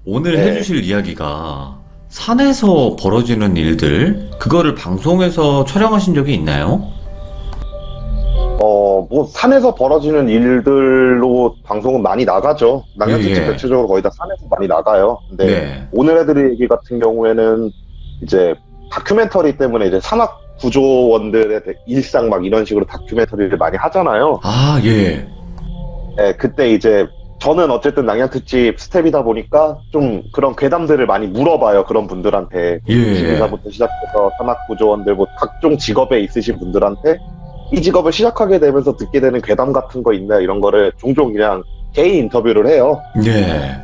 오늘 네. 해주실 이야기가 산에서 벌어지는 일들, 그거를 방송에서 촬영하신 적이 있나요? 뭐, 산에서 벌어지는 일들로 방송은 많이 나가죠. 예, 낭양특집 예. 대체적으로 거의 다 산에서 많이 나가요. 근데 네. 오늘 애들의 얘기 같은 경우에는 이제 다큐멘터리 때문에 이제 산악 구조원들의 일상 막 이런 식으로 다큐멘터리를 많이 하잖아요. 아, 예. 네, 그때 이제 저는 어쨌든 낭양특집 스텝이다 보니까 좀 그런 괴담들을 많이 물어봐요. 그런 분들한테. 예, 예. 기사부터 시작해서 산악구조원들, 뭐 각종 직업에 있으신 분들한테 이 직업을 시작하게 되면서 듣게 되는 괴담 같은 거 있나 이런 거를 종종 그냥 개인 인터뷰를 해요. 예.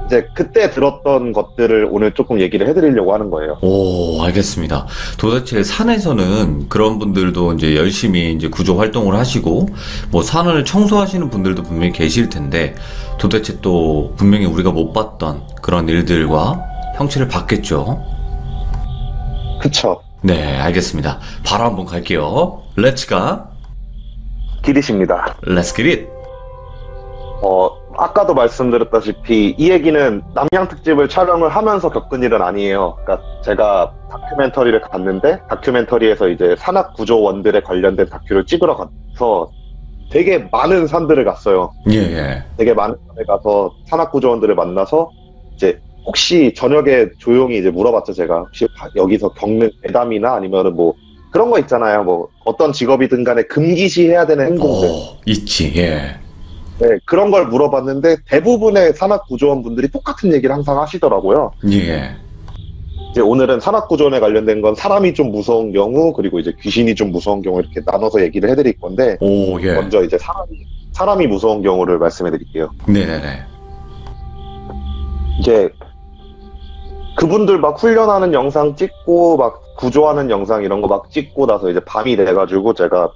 이제 그때 들었던 것들을 오늘 조금 얘기를 해드리려고 하는 거예요. 오, 알겠습니다. 도대체 산에서는 그런 분들도 이제 열심히 이제 구조 활동을 하시고, 뭐 산을 청소하시는 분들도 분명히 계실 텐데, 도대체 또 분명히 우리가 못 봤던 그런 일들과 형체를 봤겠죠? 그쵸. 네, 알겠습니다. 바로 한번 갈게요. Let's go. 기리십니다. Let's get it. 아까도 말씀드렸다시피 이 얘기는 남양 특집을 촬영을 하면서 겪은 일은 아니에요. 그러니까 제가 다큐멘터리를 갔는데 다큐멘터리에서 이제 산악 구조원들에 관련된 다큐를 찍으러 가서 되게 많은 산들을 갔어요. 예, 예. 되게 많은 산에 가서 산악 구조원들을 만나서 이제 혹시 저녁에 조용히 이제 물어봤죠. 제가 혹시 여기서 겪는 괴담이나 아니면은 뭐 그런 거 있잖아요. 뭐 어떤 직업이든 간에 금기시 해야 되는 행동들. 있지, 예. 네, 그런 걸 물어봤는데 대부분의 산악구조원분들이 똑같은 얘기를 항상 하시더라고요. 예. 이제 오늘은 산악구조원에 관련된 건 사람이 좀 무서운 경우 그리고 이제 귀신이 좀 무서운 경우 이렇게 나눠서 얘기를 해드릴 건데 오, 예. 먼저 이제 사람이 무서운 경우를 말씀해 드릴게요. 네네네. 이제 그분들 막 훈련하는 영상 찍고 막 구조하는 영상 이런 거 막 찍고 나서 이제 밤이 돼가지고 제가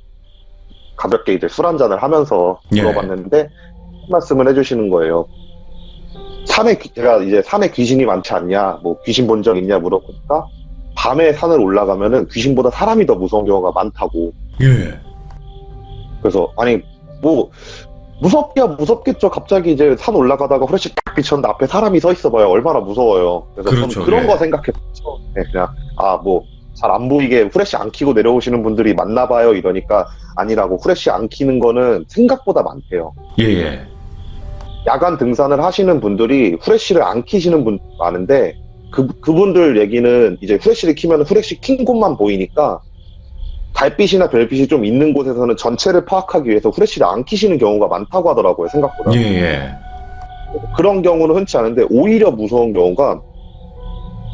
가볍게 이제 술 한잔을 하면서 예. 물어봤는데 한 말씀을 해주시는 거예요. 제가 이제 산에 귀신이 많지 않냐, 뭐 귀신 본 적 있냐 물어보니까 밤에 산을 올라가면은 귀신보다 사람이 더 무서운 경우가 많다고. 예. 그래서 아니 뭐 무섭겠죠. 갑자기 이제 산 올라가다가 후레쉬 딱 비쳤는데 앞에 사람이 서 있어 봐요. 얼마나 무서워요. 그래서 그렇죠, 저는 그런 예. 거 생각했죠. 네, 그냥 뭐 잘 안 보이게 후레쉬 안 켜고 내려오시는 분들이 많나 봐요. 이러니까 아니라고, 후레쉬 안 켜는 거는 생각보다 많대요. 예, 예. 야간 등산을 하시는 분들이 후레쉬를 안 켜시는 분 많은데 그분들 얘기는 이제 후레쉬를 켜면 후레쉬 킨 곳만 보이니까 달빛이나 별빛이 좀 있는 곳에서는 전체를 파악하기 위해서 후레쉬를 안 켜시는 경우가 많다고 하더라고요. 생각보다. 예, 예. 그런 경우는 흔치 않은데 오히려 무서운 경우가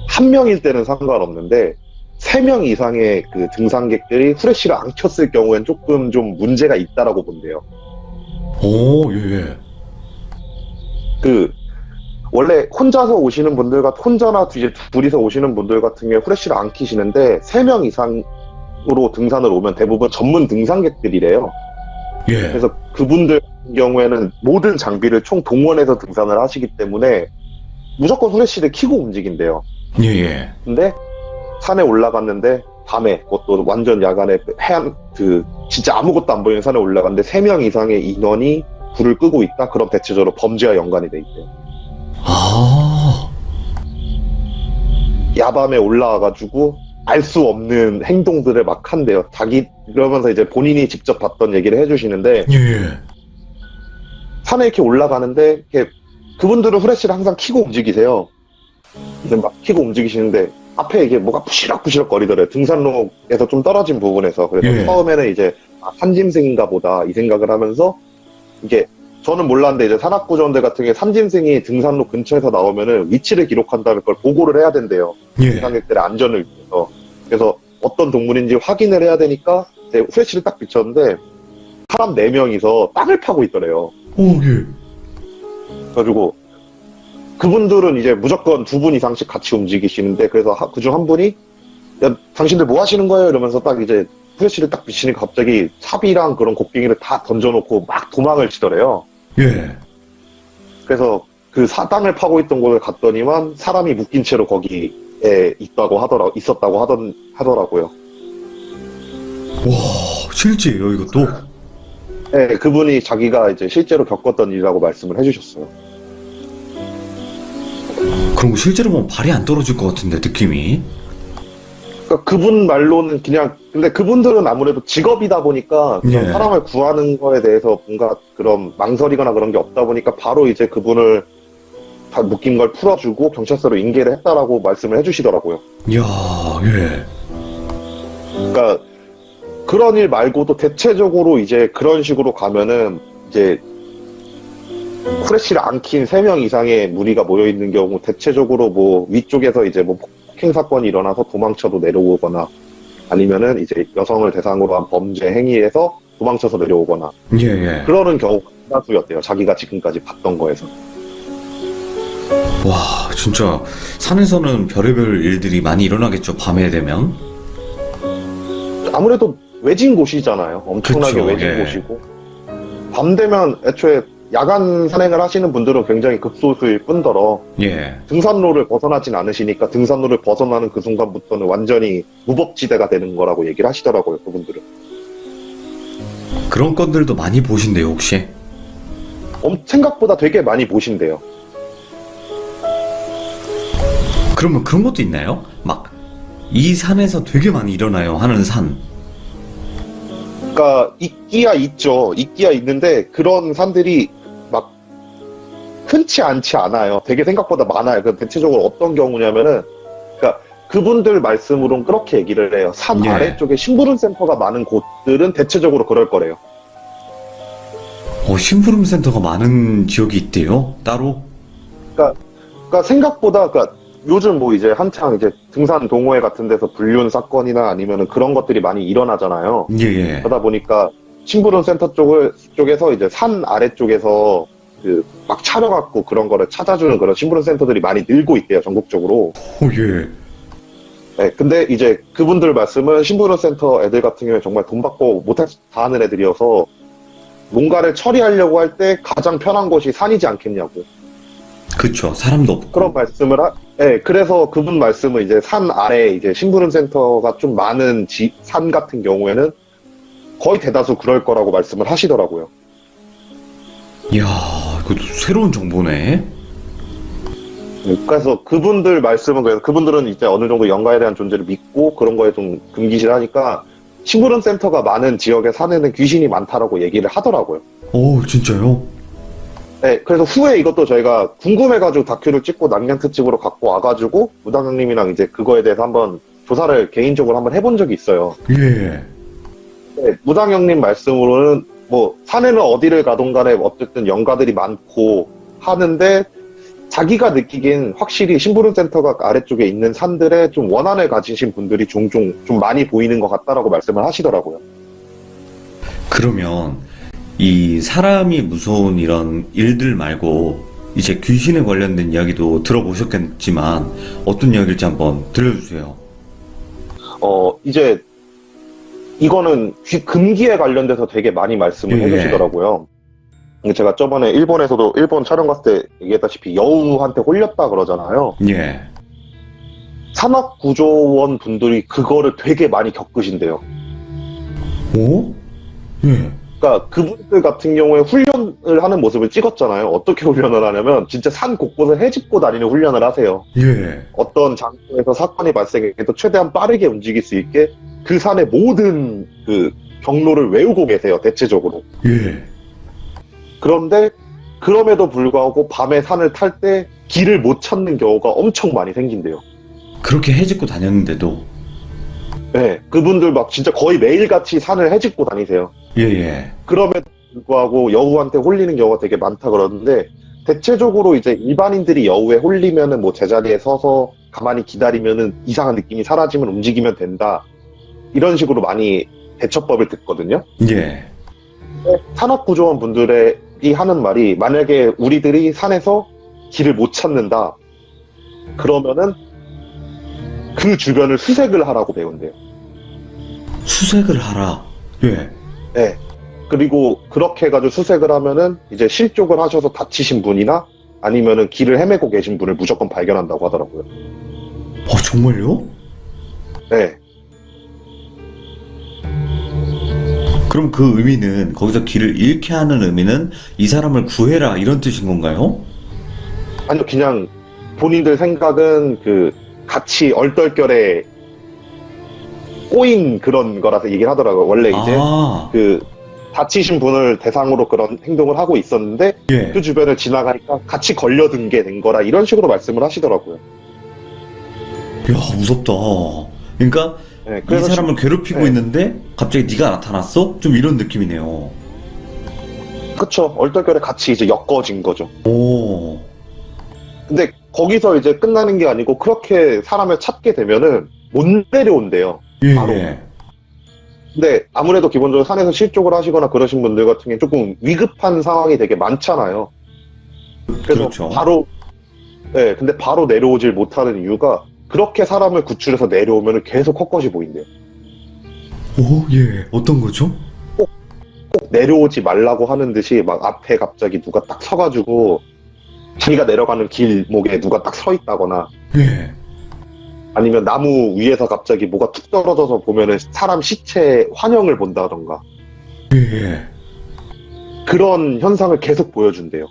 한 명일 때는 상관없는데 3명 이상의 그 등산객들이 후레쉬를 안 켰을 경우엔 조금 좀 문제가 있다라고 본대요. 오, 예, 예. 원래 혼자서 오시는 분들 혼자나 이제 둘이서 오시는 분들 같은 경우에 후레쉬를 안 켜시는데 3명 이상으로 등산을 오면 대부분 전문 등산객들이래요. 예. 그래서 그분들 같은 경우에는 모든 장비를 총 동원해서 등산을 하시기 때문에 무조건 후레쉬를 켜고 움직인대요. 예, 예. 근데 산에 올라갔는데 밤에, 그것도 완전 야간에 진짜 아무것도 안 보이는 산에 올라갔는데 3명 이상의 인원이 불을 끄고 있다? 그럼 대체적으로 범죄와 연관이 돼 있대요. 아, 야밤에 올라와가지고 알 수 없는 행동들을 막 한대요. 그러면서 이제 본인이 직접 봤던 얘기를 해주시는데, 예, 예. 산에 이렇게 올라가는데 그분들은 후레쉬를 항상 켜고 움직이세요. 이제 막 켜고 움직이시는데 앞에 이게 뭐가 부시럭부시럭 거리더래요. 등산로에서 좀 떨어진 부분에서. 그래서 예. 처음에는 이제 산짐승인가 보다 이 생각을 하면서, 이게 저는 몰랐는데 이제 산악구조원들 같은 경우에 산짐승이 등산로 근처에서 나오면은 위치를 기록한 다음에 그걸 보고를 해야 된대요. 예. 등산객들의 안전을 위해서. 그래서 어떤 동물인지 확인을 해야 되니까 이제 후레쉬를 딱 비쳤는데 사람 4명이서 땅을 파고 있더래요. 오, 예. 그래가지고 그분들은 이제 무조건 2분 이상씩 같이 움직이시는데, 그래서 그중 한 분이 야, 당신들 뭐 하시는 거예요? 이러면서 딱 이제 후레쉬를 딱 비치니까 갑자기 삽이랑 그런 곡괭이를 다 던져놓고 막 도망을 치더래요. 예. 그래서 그 땅을 파고 있던 곳을 갔더니만 사람이 묶인 채로 거기에 있었다고 하더라고요. 와, 실제예요, 이것도? 네, 그분이 자기가 이제 실제로 겪었던 일이라고 말씀을 해주셨어요. 그럼 실제로 보면 발이 안 떨어질 것 같은데, 느낌이. 그러니까 그분 말로는 그냥, 근데 그분들은 아무래도 직업이다 보니까 그런 예. 사람을 구하는 거에 대해서 뭔가 그런 망설이거나 그런 게 없다 보니까 바로 이제 그분을 다 묶인 걸 풀어주고 경찰서로 인계를 했다라고 말씀을 해주시더라고요. 이야, 예. 그러니까 그런 일 말고도 대체적으로 이제 그런 식으로 가면은 이제 후레쉬를 안 킨 3명 이상의 무리가 모여 있는 경우 대체적으로 뭐 위쪽에서 이제 뭐 폭행 사건이 일어나서 도망쳐도 내려오거나 아니면은 이제 여성을 대상으로 한 범죄 행위에서 도망쳐서 내려오거나 예, 예. 그러는 경우가 대다수였대요. 자기가 지금까지 봤던 거에서. 와, 진짜 산에서는 별의별 일들이 많이 일어나겠죠, 밤에 되면. 아무래도 외진 곳이잖아요. 엄청나게 그쵸, 외진 예. 곳이고 밤 되면 애초에 야간 산행을 하시는 분들은 굉장히 극소수일 뿐더러 예. 등산로를 벗어나진 않으시니까 등산로를 벗어나는 그 순간부터는 완전히 무법지대가 되는 거라고 얘기를 하시더라고요, 그분들은. 그런 건들도 많이 보신대요, 혹시? 생각보다 되게 많이 보신대요. 그러면 그런 것도 있나요? 막, 이 산에서 되게 많이 일어나요, 하는 산. 그러니까 있기야 있죠. 있기야 있는데 그런 산들이 막 흔치 않지 않아요. 되게 생각보다 많아요. 그 대체적으로 어떤 경우냐면은 그러니까 그분들 말씀으로는 그렇게 얘기를 해요. 산 예. 아래쪽에 심부름 센터가 많은 곳들은 대체적으로 그럴 거래요. 심부름 센터가 많은 지역이 있대요, 따로? 그러니까 생각보다 그러니까 요즘 뭐 이제 한창 이제 등산 동호회 같은 데서 불륜 사건이나 아니면은 그런 것들이 많이 일어나잖아요. 예, 예. 그러다 보니까 심부름 센터 쪽에서 이제 산 아래쪽에서 그 막 차려갖고 그런 거를 찾아주는 그런 심부름 센터들이 많이 늘고 있대요, 전국적으로. 예. 네, 근데 이제 그분들 말씀은 심부름 센터 애들 같은 경우에 정말 돈 받고 못할 다 하는 애들이어서 뭔가를 처리하려고 할 때 가장 편한 곳이 산이지 않겠냐고. 그쵸, 사람도 없고. 그런 말씀을 네, 그래서 그분 말씀은 이제 산 아래 이제 심부름 센터가 좀 많은 산 같은 경우에는 거의 대다수 그럴 거라고 말씀을 하시더라고요. 이야, 이거 새로운 정보네. 그래서 그분들 말씀은 그래서 그분들은 이제 어느 정도 영가에 대한 존재를 믿고 그런 거에 좀 금기실하니까 심부름 센터가 많은 지역의 산에는 귀신이 많다라고 얘기를 하더라고요. 오, 진짜요? 네, 그래서 후에 이것도 저희가 궁금해가지고 다큐를 찍고 남양 특집으로 갖고 와가지고 무당형님이랑 이제 그거에 대해서 한번 조사를 개인적으로 한번 해본 적이 있어요. 예. 네, 무당형님 말씀으로는 뭐 산에는 어디를 가든 간에 어쨌든 영가들이 많고 하는데 자기가 느끼기엔 확실히 심부름 센터가 아래쪽에 있는 산들에 좀 원한을 가지신 분들이 종종 좀 많이 보이는 것 같다라고 말씀을 하시더라고요. 그러면 이 사람이 무서운 이런 일들 말고 이제 귀신에 관련된 이야기도 들어보셨겠지만 어떤 이야기일지 한번 들려주세요. 이제 이거는 금기에 관련돼서 되게 많이 말씀을 예. 해주시더라고요. 제가 저번에 일본에서도 일본 촬영 갔을 때 얘기했다시피 여우한테 홀렸다 그러잖아요. 예. 산악구조원 분들이 그거를 되게 많이 겪으신대요. 오? 예. 그러니까 그분들 같은 경우에 훈련을 하는 모습을 찍었잖아요. 어떻게 훈련을 하냐면 진짜 산 곳곳을 헤집고 다니는 훈련을 하세요. 예. 어떤 장소에서 사건이 발생해도 최대한 빠르게 움직일 수 있게 그 산의 모든 그 경로를 외우고 계세요. 대체적으로. 예. 그런데 그럼에도 불구하고 밤에 산을 탈 때 길을 못 찾는 경우가 엄청 많이 생긴대요. 그렇게 해집고 다녔는데도. 네, 그분들 막 진짜 거의 매일같이 산을 헤집고 다니세요. 예예. 그럼에도 불구하고 여우한테 홀리는 경우가 되게 많다 그러는데 대체적으로 이제 일반인들이 여우에 홀리면은 뭐 제자리에 서서 가만히 기다리면은 이상한 느낌이 사라지면 움직이면 된다. 이런 식으로 많이 대처법을 듣거든요. 예. 산악구조원 분들이 하는 말이 만약에 우리들이 산에서 길을 못 찾는다. 그러면은 그 주변을 수색을 하라고 배운대요. 수색을 하라. 예. 네. 그리고 그렇게 해가지고 수색을 하면은 이제 실족을 하셔서 다치신 분이나 아니면은 길을 헤매고 계신 분을 무조건 발견한다고 하더라고요. 정말요? 네. 그럼 그 의미는 거기서 길을 잃게 하는 의미는 이 사람을 구해라 이런 뜻인 건가요? 아니요, 그냥 본인들 생각은 그 같이 얼떨결에 꼬인 그런 거라서 얘기를 하더라고요. 원래 이제 아, 그 다치신 분을 대상으로 그런 행동을 하고 있었는데 예. 그 주변을 지나가니까 같이 걸려든 게 된 거라 이런 식으로 말씀을 하시더라고요. 야, 무섭다. 그러니까 네, 이 그래서 사람을 괴롭히고 네. 있는데 갑자기 네가 나타났어? 좀 이런 느낌이네요. 그쵸. 얼떨결에 같이 이제 엮어진 거죠. 오, 근데 거기서 이제 끝나는 게 아니고 그렇게 사람을 찾게 되면은 못 내려온대요. 예, 바로. 예. 근데 아무래도 기본적으로 산에서 실족을 하시거나 그러신 분들 같은 경우는 조금 위급한 상황이 되게 많잖아요. 그래서 그렇죠. 바로, 네, 근데 바로 내려오질 못하는 이유가 그렇게 사람을 구출해서 내려오면 계속 헛것이 보인대요. 오, 예. 어떤 거죠? 꼭 내려오지 말라고 하는 듯이 막 앞에 갑자기 누가 딱 서가지고 자기가 내려가는 길목에 누가 딱 서 있다거나 예. 아니면 나무 위에서 갑자기 뭐가 툭 떨어져서 보면은 사람 시체 환영을 본다던가 예, 예. 그런 현상을 계속 보여준대요.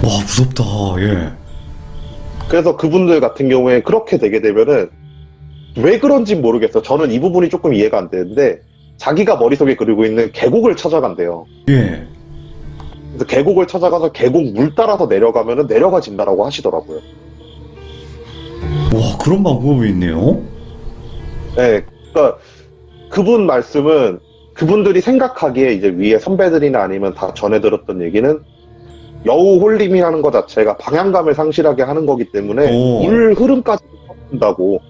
와, 무섭다. 예. 그래서 그분들 같은 경우에 그렇게 되게 되면은 왜 그런지 모르겠어. 저는 이 부분이 조금 이해가 안 되는데 자기가 머릿속에 그리고 있는 계곡을 찾아간대요. 예. 그래서 계곡을 찾아가서 계곡 물 따라서 내려가면은 내려가진다라고 하시더라고요. 와, 그런 방법이 있네요. 네, 그러니까 그분 말씀은 그분들이 생각하기에 이제 위에 선배들이나 아니면 다 전해 들었던 얘기는 여우 홀림이라는 것 자체가 방향감을 상실하게 하는 거기 때문에 오. 물 흐름까지 잡는다고.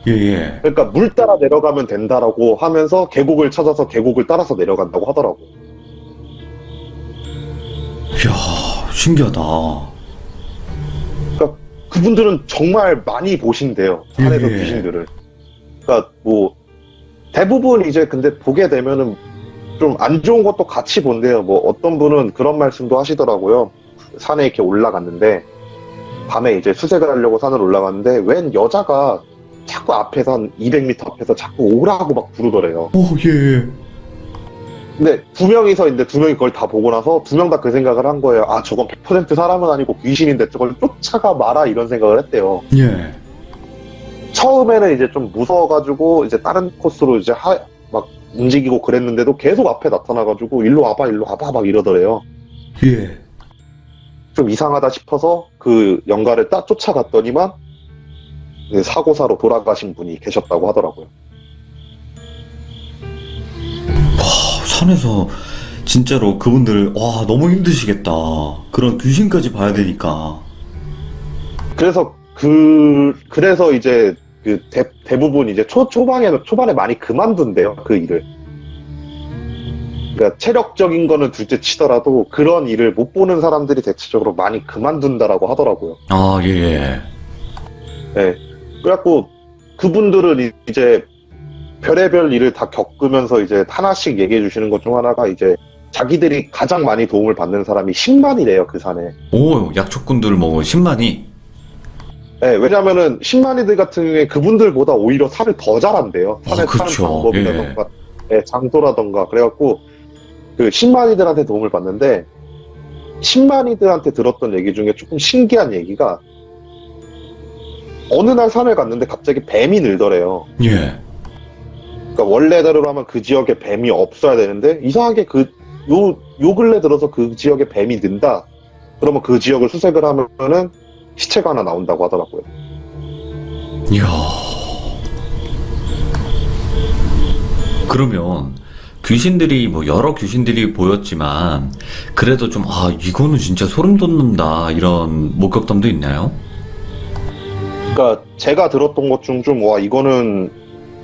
예, 예. 그러니까 물 따라 내려가면 된다라고 하면서 계곡을 찾아서 계곡을 따라서 내려간다고 하더라고요. 이야, 신기하다. 그러니까 그분들은 정말 많이 보신대요. 산에서 예. 귀신들을. 그러니까 뭐 대부분 이제 근데 보게 되면은 좀 안 좋은 것도 같이 본대요. 뭐 어떤 분은 그런 말씀도 하시더라고요. 산에 이렇게 올라갔는데 밤에 이제 수색을 하려고 산을 올라갔는데 웬 여자가 자꾸 앞에서 한 200m 앞에서 자꾸 오라고 막 부르더래요. 오, 예. 근데 두 명이서 있는데 두 명이 그걸 다 보고 나서 두 명 다 그 생각을 한 거예요. 아, 저건 100% 사람은 아니고 귀신인데 저걸 쫓아가 마라 이런 생각을 했대요. 예. 처음에는 이제 좀 무서워가지고 이제 다른 코스로 이제 막 움직이고 그랬는데도 계속 앞에 나타나가지고 일로 와봐 막 이러더래요. 예. 좀 이상하다 싶어서 그 영가를 딱 쫓아갔더니만 사고사로 돌아가신 분이 계셨다고 하더라고요. 산에서 진짜로 그분들, 와, 너무 힘드시겠다. 그런 귀신까지 봐야 되니까. 그래서 그래서 이제 그 대부분 이제 초반에 많이 그만둔대요, 그 일을. 그러니까 체력적인 거는 둘째 치더라도 그런 일을 못 보는 사람들이 대체적으로 많이 그만둔다라고 하더라고요. 아, 예, 예. 네. 그래갖고 그분들은 이제 별의별 일을 다 겪으면서 이제 하나씩 얘기해 주시는 것 중 하나가 이제 자기들이 가장 많이 도움을 받는 사람이 10만이래요, 그 산에. 오, 약초꾼들 뭐 10만이. 네, 왜냐면은 10만이들 같은 경우에 그분들보다 오히려 산을 더 잘한대요. 산에 그쵸. 사는 방법이라던가, 네, 장소라던가. 그래갖고 그 10만이들한테 도움을 받는데 10만이들한테 들었던 얘기 중에 조금 신기한 얘기가 어느 날 산을 갔는데 갑자기 뱀이 늘더래요. 예. 그러니까 원래대로 하면 그 지역에 뱀이 없어야 되는데 이상하게 요 근래 들어서 그 지역에 뱀이 는다. 그러면 그 지역을 수색을 하면은 시체가 하나 나온다고 하더라고요. 이야. 그러면 귀신들이 뭐 여러 귀신들이 보였지만 그래도 좀 이거는 진짜 소름 돋는다 이런 목격담도 있나요? 그러니까 제가 들었던 것 중 좀 와 이거는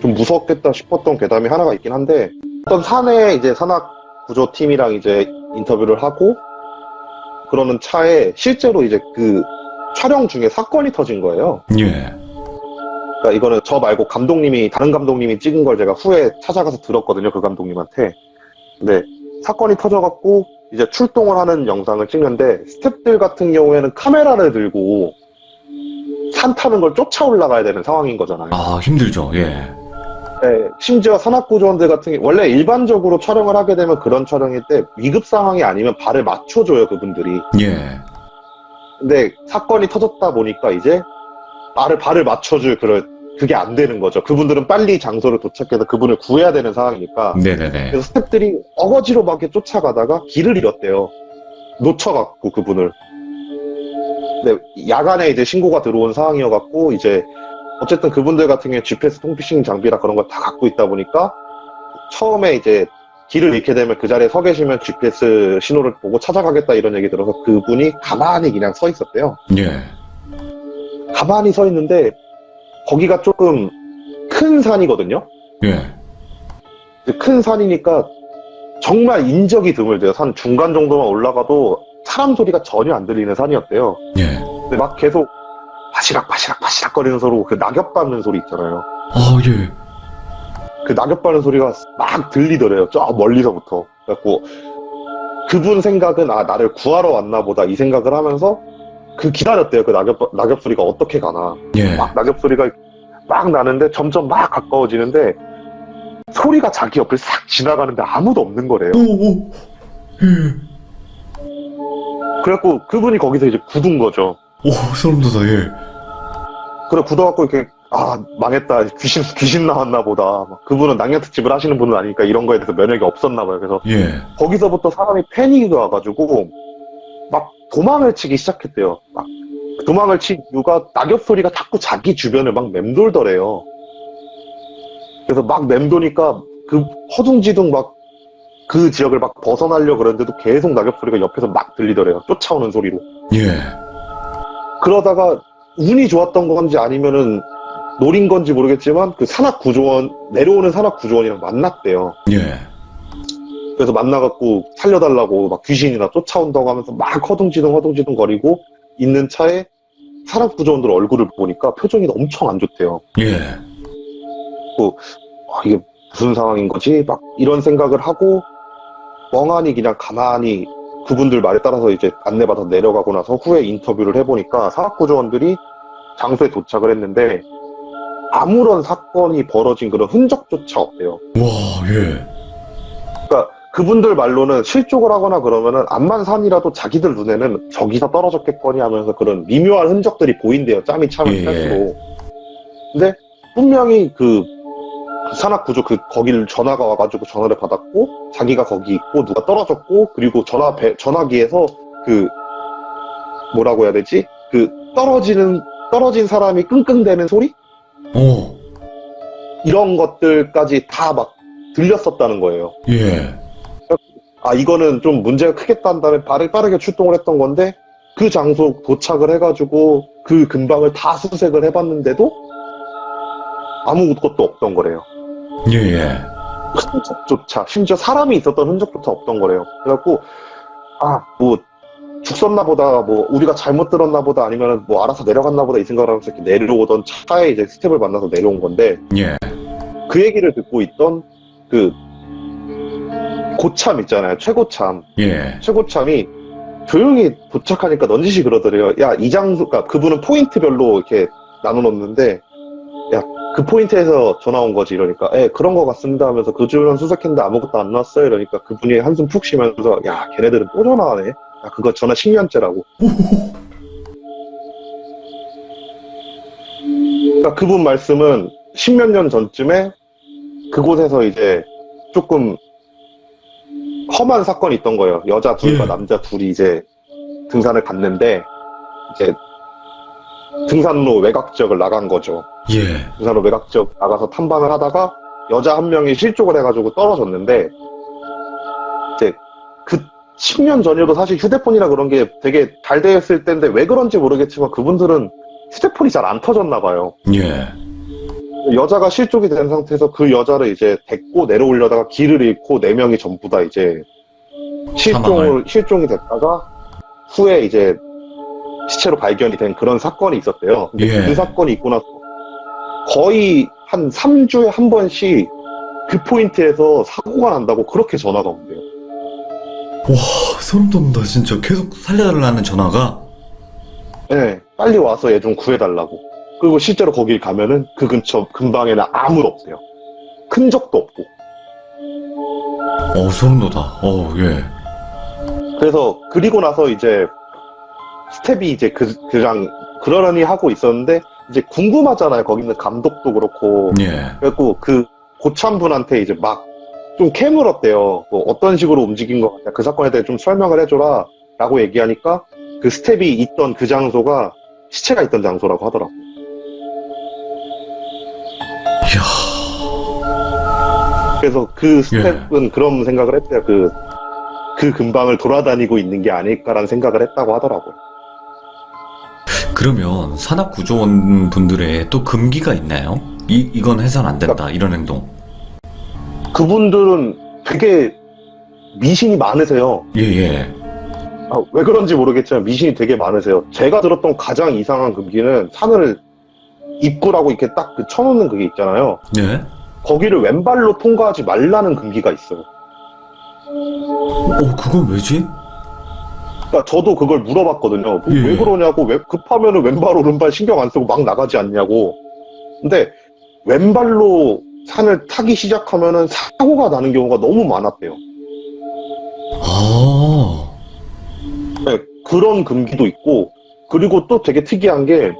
좀 무섭겠다 싶었던 괴담이 하나가 있긴 한데 어떤 산에 이제 산악 구조팀이랑 이제 인터뷰를 하고 그러는 차에 실제로 이제 그 촬영 중에 사건이 터진 거예요. 예. 그러니까 이거는 저 말고 다른 감독님이 찍은 걸 제가 후에 찾아가서 들었거든요, 그 감독님한테. 근데 사건이 터져갖고 이제 출동을 하는 영상을 찍는데 스태프들 같은 경우에는 카메라를 들고 산 타는 걸 쫓아 올라가야 되는 상황인 거잖아요. 힘들죠. 예. 네, 심지어 산악구조원들 같은 게 원래 일반적으로 촬영을 하게 되면 그런 촬영일 때 위급 상황이 아니면 발을 맞춰줘요, 그분들이. 예. 근데 사건이 터졌다 보니까 이제 발을 맞춰줄 그게 안 되는 거죠. 그분들은 빨리 장소를 도착해서 그분을 구해야 되는 상황이니까. 네네네. 그래서 스태프들이 어거지로 막 이렇게 쫓아가다가 길을 잃었대요. 놓쳐갖고 그분을. 근데 야간에 이제 신고가 들어온 상황이어갖고 이제 어쨌든 그분들 같은 경우에 GPS 통피싱 장비라 그런 걸 다 갖고 있다 보니까 처음에 이제 길을 잃게 되면 그 자리에 서 계시면 GPS 신호를 보고 찾아가겠다 이런 얘기 들어서 그분이 가만히 그냥 서 있었대요. 예. 가만히 서 있는데 거기가 조금 큰 산이거든요. 예. 큰 산이니까 정말 인적이 드물대요. 산 중간 정도만 올라가도 사람 소리가 전혀 안 들리는 산이었대요. 예. 근데 막 계속 바시락 거리는 소리, 그 낙엽 밟는 소리 있잖아요. 예. 그 낙엽 밟는 소리가 막 들리더래요. 저 멀리서부터. 그래갖고 그분 생각은 나를 구하러 왔나 보다 이 생각을 하면서 기다렸대요. 그 낙엽 소리가 어떻게 가나. 예. 막 낙엽 소리가 막 나는데 점점 막 가까워지는데 소리가 자기 옆을 싹 지나가는데 아무도 없는 거래요. 오. 예. 그래갖고 그분이 거기서 이제 굳은 거죠. 오, 소름 돋아. 예. 그래 굳어갖고 이렇게 망했다. 귀신 나왔나 보다. 막 그분은 낙엽특집을 하시는 분은 아니니까 이런 거에 대해서 면역이 없었나 봐요. 그래서 예. 거기서부터 사람이 패닉이 와가지고 막 도망을 치기 시작했대요. 막 도망을 친 이유가 낙엽 소리가 자꾸 자기 주변을 막 맴돌더래요. 그래서 막 맴도니까 그 허둥지둥 막 그 지역을 막 벗어나려고 그랬는데도 계속 낙엽 소리가 옆에서 막 들리더래요. 쫓아오는 소리로. 예. 그러다가 운이 좋았던 건지 아니면은 노린 건지 모르겠지만 그 내려오는 산악구조원이랑 만났대요. 예. 그래서 만나갖고 살려달라고 막 귀신이나 쫓아온다고 하면서 막 허둥지둥 거리고 있는 차에 산악구조원들 얼굴을 보니까 표정이 엄청 안 좋대요. 예. 이게 무슨 상황인 거지? 막 이런 생각을 하고 멍하니 그냥 가만히 그분들 말에 따라서 이제 안내받아서 내려가고 나서 후에 인터뷰를 해보니까 산악구조원들이 장소에 도착을 했는데 아무런 사건이 벌어진 그런 흔적조차 없대요. 와, 예. 그러니까 그분들 말로는 실족을 하거나 그러면은 암만산이라도 자기들 눈에는 저기서 떨어졌겠거니 하면서 그런 미묘한 흔적들이 보인대요. 짬이 차면 예. 찰수록. 근데 분명히 산악구조 거기를 전화가 와가지고 전화를 받았고 자기가 거기 있고 누가 떨어졌고 그리고 전화기에서 뭐라고 해야 되지? 떨어진 사람이 끙끙대는 소리? 오. 이런 것들까지 다 막 들렸었다는 거예요. 예. 이거는 좀 문제가 크겠다는 다음에 빠르게 출동을 했던 건데 그 장소 도착을 해가지고 그 근방을 다 수색을 해봤는데도 아무것도 없던 거래요. 예. 흔적조차, 심지어 사람이 있었던 흔적조차 없던 거래요. 그래갖고 뭐 죽었나 보다, 뭐 우리가 잘못 들었나 보다, 아니면 뭐 알아서 내려갔나 보다 이 생각을 하면서 이렇게 내려오던 차에 이제 스텝을 만나서 내려온 건데 예. 그 얘기를 듣고 있던 고참 있잖아요. 최고참. 예. 최고참이 조용히 도착하니까 넌지시 그러더래요. 야, 이 장소, 그러니까 그분은 포인트별로 이렇게 나눠놓는데, 야, 그 포인트에서 전화 온 거지. 이러니까, 그런 거 같습니다 하면서 그 주변 수색했는데 아무것도 안 나왔어요. 이러니까 그분이 한숨 푹 쉬면서, 야, 걔네들은 또 전화하네. 야, 그거 전화 10년째라고. 그러니까 그분 말씀은 10몇 년 전쯤에 그곳에서 이제 조금 험한 사건이 있던 거예요. 여자 둘과 남자 둘이 이제 등산을 갔는데 이제 등산로 외곽 지역을 나간 거죠. 예. 등산로 외곽 지역 나가서 탐방을 하다가 여자 한 명이 실족을 해가지고 떨어졌는데 이제 그 10년 전이어도 사실 휴대폰이나 그런 게 되게 잘 되어 있을 때인데 왜 그런지 모르겠지만 그분들은 휴대폰이 잘 안 터졌나 봐요. 예. 여자가 실족이 된 상태에서 그 여자를 이제 데리고 내려오려다가 길을 잃고 4명이 전부 다 이제 실종이 됐다가 후에 이제 시체로 발견이 된 그런 사건이 있었대요. 근데 예. 그 사건이 있고 나서 거의 한 3주에 한 번씩 그 포인트에서 사고가 난다고 그렇게 전화가 온대요. 와, 소름 돋는다, 진짜. 계속 살려달라는 전화가? 네, 빨리 와서 얘 좀 구해달라고. 그리고 실제로 거길 가면은 그 근처 근방에는 아무도 없대요. 큰 적도 없고. 소름 돋아. 예. 그래서 그리고 나서 이제 스텝이 이제 그냥 그러려니 하고 있었는데 이제 궁금하잖아요. 거기 있는 감독도 그렇고. 예. 그래갖고 그 고참분한테 이제 막 좀 캐물었대요. 뭐 어떤 식으로 움직인 것 같냐. 그 사건에 대해 좀 설명을 해줘라. 라고 얘기하니까 그 스텝이 있던 그 장소가 시체가 있던 장소라고 하더라고요. 이야. 그래서 그 스텝은 그런 생각을 했대요. 그 근방을 돌아다니고 있는 게 아닐까라는 생각을 했다고 하더라고요. 그러면 산악구조원 분들의 또 금기가 있나요? 이건 해서는 안 된다. 이런 행동. 그분들은 되게 미신이 많으세요. 예. 왜 그런지 모르겠지만 미신이 되게 많으세요. 제가 들었던 가장 이상한 금기는 산을 입구라고 이렇게 딱 그 쳐놓는 그게 있잖아요. 예. 거기를 왼발로 통과하지 말라는 금기가 있어요. 그건 왜지? 그러니까 저도 그걸 물어봤거든요. 예. 왜 그러냐고, 왜 급하면은 왼발 오른발 신경 안 쓰고 막 나가지 않냐고. 근데 왼발로 산을 타기 시작하면은 사고가 나는 경우가 너무 많았대요. 아. 네, 그런 금기도 있고, 그리고 또 되게 특이한 게,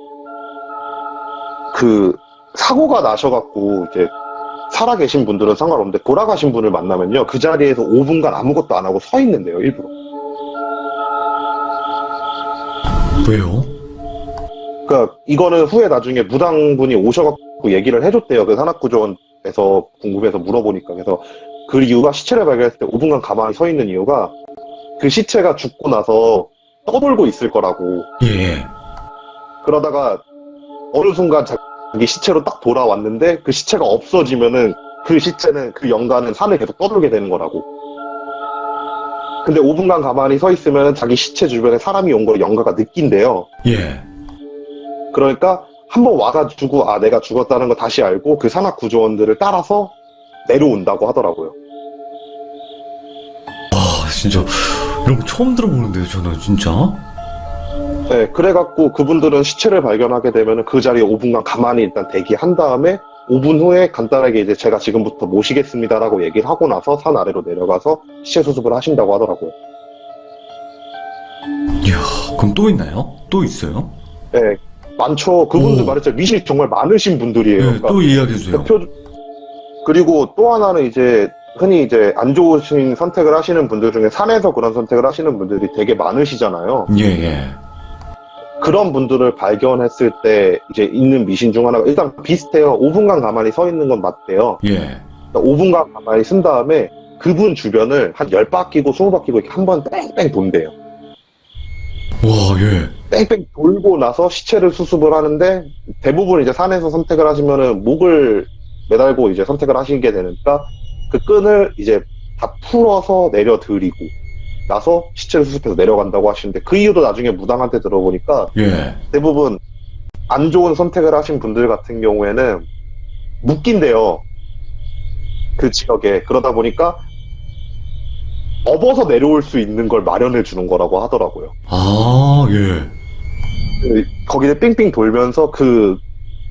그, 사고가 나셔갖고, 이제, 살아계신 분들은 상관없는데, 돌아가신 분을 만나면요, 그 자리에서 5분간 아무것도 안 하고 서 있는데요, 일부러. 왜요? 그니까, 이거는 후에 나중에 무당분이 오셔갖고 얘기를 해줬대요. 그 산악구조원에서 궁금해서 물어보니까. 그래서 그 이유가 시체를 발견했을 때 5분간 가만히 서 있는 이유가, 그 시체가 죽고 나서 떠돌고 있을 거라고. 예. 그러다가 어느 순간 자기 시체로 딱 돌아왔는데 그 시체가 없어지면은 그 시체는 그 영가는 산을 계속 떠돌게 되는 거라고. 근데 5분간 가만히 서 있으면 자기 시체 주변에 사람이 온 걸 영가가 느낀대요. 예. 그러니까 한번 와가지고 아 내가 죽었다는 거 다시 알고 그 산악 구조원들을 따라서 내려온다고 하더라고요. 진짜 이런 거 처음 들어보는데요, 저는 진짜. 네, 그래갖고 그분들은 시체를 발견하게 되면 그 자리에 5분간 가만히 일단 대기한 다음에 5분 후에 간단하게 이제 제가 지금부터 모시겠습니다라고 얘기를 하고 나서 산 아래로 내려가서 시체 수습을 하신다고 하더라고요. 이야, 그럼 또 있나요? 또 있어요? 네, 많죠. 그분들 말했죠. 미신이 정말 많으신 분들이에요. 네, 또 이야기해주세요. 그리고 또 하나는 이제 흔히 이제 안 좋으신 선택을 하시는 분들 중에 산에서 그런 선택을 하시는 분들이 되게 많으시잖아요. 예. 그런 분들을 발견했을 때 이제 있는 미신 중 하나가 일단 비슷해요. 5분간 가만히 서 있는 건 맞대요. 예. 5분간 가만히 쓴 다음에 그분 주변을 한 10바퀴고 20바퀴고 이렇게 한 번 뺑뺑 돈대요. 와, 예. 뺑뺑 돌고 나서 시체를 수습을 하는데 대부분 이제 산에서 선택을 하시면은 목을 매달고 이제 선택을 하시게 되니까 그 끈을 이제 다 풀어서 내려드리고 나서 시체를 수습해서 내려간다고 하시는데 그 이유도 나중에 무당한테 들어보니까 예. 대부분 안 좋은 선택을 하신 분들 같은 경우에는 묶인대요. 그 지역에. 그러다 보니까 업어서 내려올 수 있는 걸 마련해 주는 거라고 하더라고요. 아, 예. 거기를 삥삥 돌면서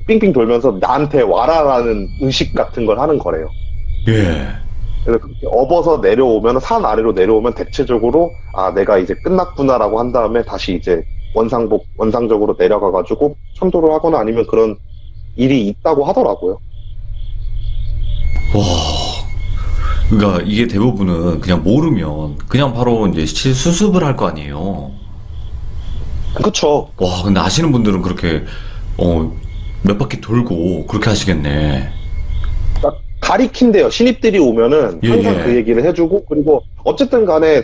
삥삥 돌면서 나한테 와라라는 의식 같은 걸 하는 거래요. 예. 그래서 그렇게 업어서 내려오면 산 아래로 내려오면 대체적으로 아 내가 이제 끝났구나라고 한 다음에 다시 이제 원상적으로 내려가가지고 천도를 하거나 아니면 그런 일이 있다고 하더라고요. 와. 그러니까 이게 대부분은 그냥 모르면 그냥 바로 이제 시체 수습을 할 거 아니에요. 그쵸. 와, 근데 아시는 분들은 그렇게 몇 바퀴 돌고 그렇게 하시겠네. 가리킨대요. 신입들이 오면은 항상 예. 그 얘기를 해주고 그리고 어쨌든 간에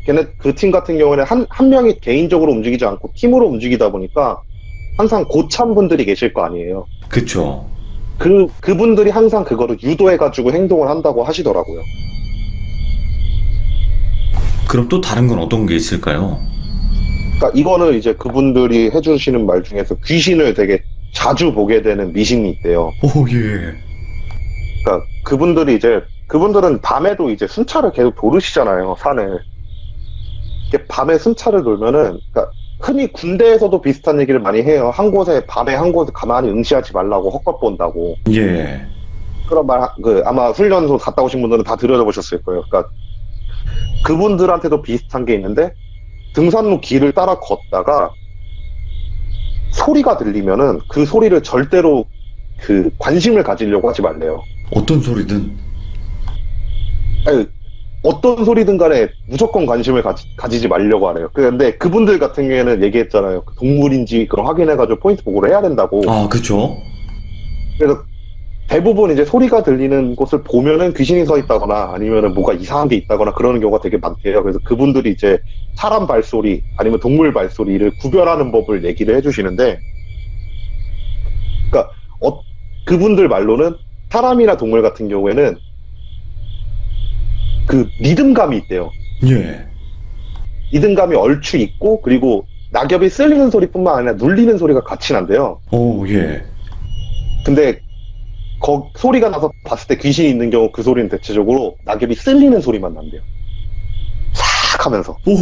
걔네 그 팀 같은 경우에는 한 명이 개인적으로 움직이지 않고 팀으로 움직이다 보니까 항상 고참분들이 계실 거 아니에요. 그쵸. 그분들이 항상 그거를 유도해가지고 행동을 한다고 하시더라고요. 그럼 또 다른 건 어떤 게 있을까요? 그러니까 이거는 이제 그분들이 해주시는 말 중에서 귀신을 되게 자주 보게 되는 미신이 있대요. 오, 예. 그러니까 그분들은 밤에도 이제 순찰을 계속 도르시잖아요, 산을. 이렇게 밤에 순찰을 돌면은, 그러니까 흔히 군대에서도 비슷한 얘기를 많이 해요. 밤에 한 곳에 가만히 응시하지 말라고 헛것 본다고. 예. 그런 말, 아마 훈련소 갔다 오신 분들은 다 들여다보셨을 거예요. 그러니까 그분들한테도 비슷한 게 있는데, 등산로 길을 따라 걷다가 소리가 들리면은 그 소리를 절대로 그 관심을 가지려고 하지 말래요. 어떤 소리든. 아니, 어떤 소리든 간에 무조건 관심을 가지지 말려고 하래요. 근데 그분들 같은 경우에는 얘기했잖아요. 동물인지 그걸 확인해가지고 포인트 보고를 해야 된다고. 아, 그쵸. 그래서 대부분 이제 소리가 들리는 곳을 보면은 귀신이 서 있다거나 아니면은 뭐가 이상한 게 있다거나 그러는 경우가 되게 많대요. 그래서 그분들이 이제 사람 발소리 아니면 동물 발소리를 구별하는 법을 얘기를 해주시는데, 그러니까 그분들 말로는 사람이나 동물 같은 경우에는 그 리듬감이 있대요. 예. 리듬감이 얼추 있고, 그리고 낙엽이 쓸리는 소리뿐만 아니라 눌리는 소리가 같이 난대요. 오, 예. 근데 소리가 나서 봤을 때 귀신이 있는 경우 그 소리는 대체적으로 낙엽이 쓸리는 소리만 난대요. 싹 하면서. 오.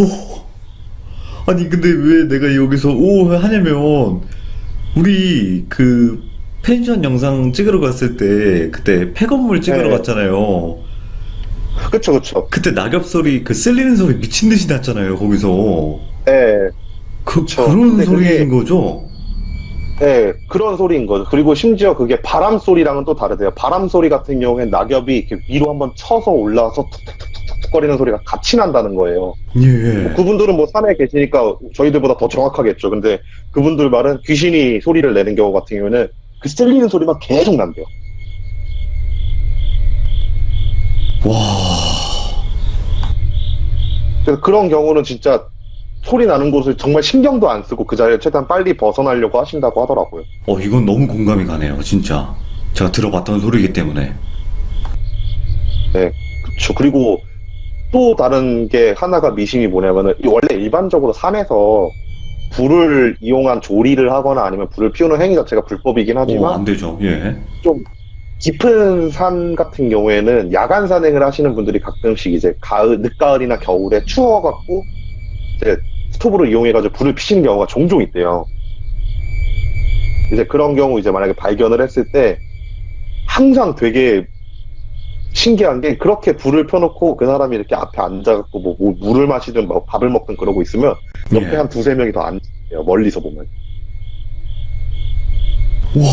아니, 근데 왜 내가 여기서 오 하냐면, 우리 그 펜션 영상 찍으러 갔을 때, 그때 폐건물 찍으러 네. 갔잖아요. 그쵸, 그쵸. 그때 낙엽 소리, 그 쓸리는 소리 미친 듯이 났잖아요, 거기서. 예, 그런 근데 소리인 거죠? 예, 그런 소리인 거죠. 그리고 심지어 그게 바람 소리랑은 또 다르대요. 바람 소리 같은 경우엔 낙엽이 이렇게 위로 한번 쳐서 올라와서 툭툭툭툭 거리는 소리가 같이 난다는 거예요. 예. 그분들은 뭐 산에 계시니까 저희들보다 더 정확하겠죠. 근데 그분들 말은 귀신이 소리를 내는 경우 같은 경우에는 그 쓸리는 소리만 계속 난대요. 와. 그래서 그런 경우는 진짜 소리 나는 곳을 정말 신경도 안 쓰고 그 자리를 최대한 빨리 벗어나려고 하신다고 하더라고요. 이건 너무 공감이 가네요, 진짜. 제가 들어봤던 소리이기 때문에. 그쵸. 그리고 또 다른 게 하나가 미심이 뭐냐면은, 원래 일반적으로 산에서 불을 이용한 조리를 하거나 아니면 불을 피우는 행위 자체가 불법이긴 하지만, 안 되죠. 예. 좀 깊은 산 같은 경우에는 야간 산행을 하시는 분들이 가끔씩 이제 늦가을이나 겨울에 추워갖고 이제 스토브를 이용해가지고 불을 피시는 경우가 종종 있대요. 이제 그런 경우 이제 만약에 발견을 했을 때 항상 되게 신기한 게, 그렇게 불을 펴놓고 그 사람이 이렇게 앞에 앉아갖고 뭐 물을 마시든 뭐 밥을 먹든 그러고 있으면 옆에 예. 한 두세 명이 더 앉아요. 멀리서 보면. 와,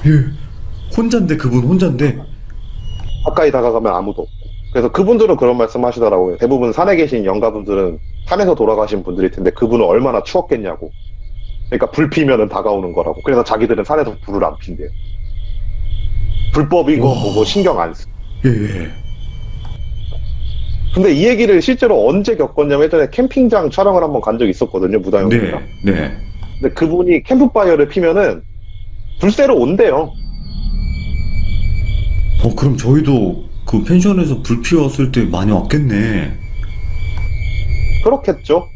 예. 혼잔데, 그분 혼잔데. 가까이 다가가면 아무도 없고. 그래서 그분들은 그런 말씀 하시더라고요. 대부분 산에 계신 영가분들은 산에서 돌아가신 분들일 텐데 그분은 얼마나 추웠겠냐고. 그러니까 불 피면은 다가오는 거라고. 그래서 자기들은 산에서 불을 안 핀대요. 불법이고 와. 뭐고 신경 안 쓰. 예, 예. 근데 이 얘기를 실제로 언제 겪었냐면, 예전에 캠핑장 촬영을 한번 간 적이 있었거든요, 네, 무다형이랑. 네. 근데 그분이 캠프파이어를 피면은 불새로 온대요. 그럼 저희도 그 펜션에서 불 피웠을 때 많이 왔겠네. 그렇겠죠.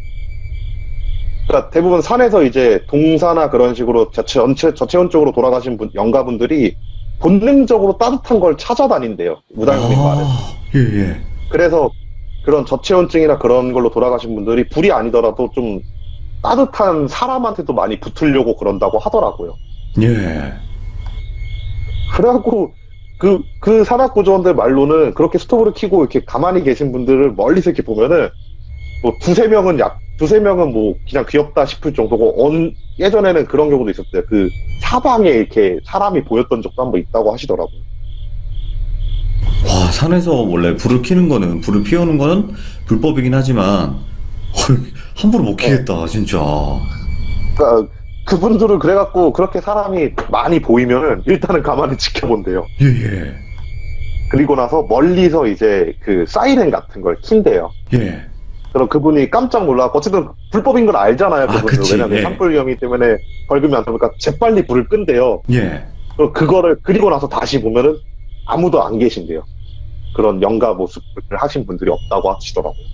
그러니까 대부분 산에서 이제 동사나 그런 식으로 저체온 쪽으로 돌아가신 영가분들이 본능적으로 따뜻한 걸 찾아다닌대요. 무당님 말은. 예, 예. 그래서 그런 저체온증이나 그런 걸로 돌아가신 분들이 불이 아니더라도 좀 따뜻한 사람한테도 많이 붙으려고 그런다고 하더라고요. 예. 그래갖고 그 산악구조원들 말로는 그렇게 스토브를 켜고 이렇게 가만히 계신 분들을 멀리서 이렇게 보면은 뭐 두세 명은 뭐 그냥 귀엽다 싶을 정도고, 예전에는 그런 경우도 있었대요. 그 사방에 이렇게 사람이 보였던 적도 한번 있다고 하시더라고요. 와, 산에서 원래 불을 피우는 거는 불법이긴 하지만, 함부로 못 키겠다, 진짜. 그러니까 그분들은 그래갖고 그렇게 사람이 많이 보이면은 일단은 가만히 지켜본대요. 예, 예. 그리고 나서 멀리서 이제 그 사이렌 같은 걸 킨대요. 예. 그럼 그분이 깜짝 놀라고, 어쨌든 불법인 걸 알잖아요, 그분들. 그치, 왜냐면 예. 산불 경위 때문에 벌금이 안 나니까 재빨리 불을 끈대요. 예. 그리고 나서 다시 보면은 아무도 안 계신대요. 그런 영가 모습을 하신 분들이 없다고 하시더라고요.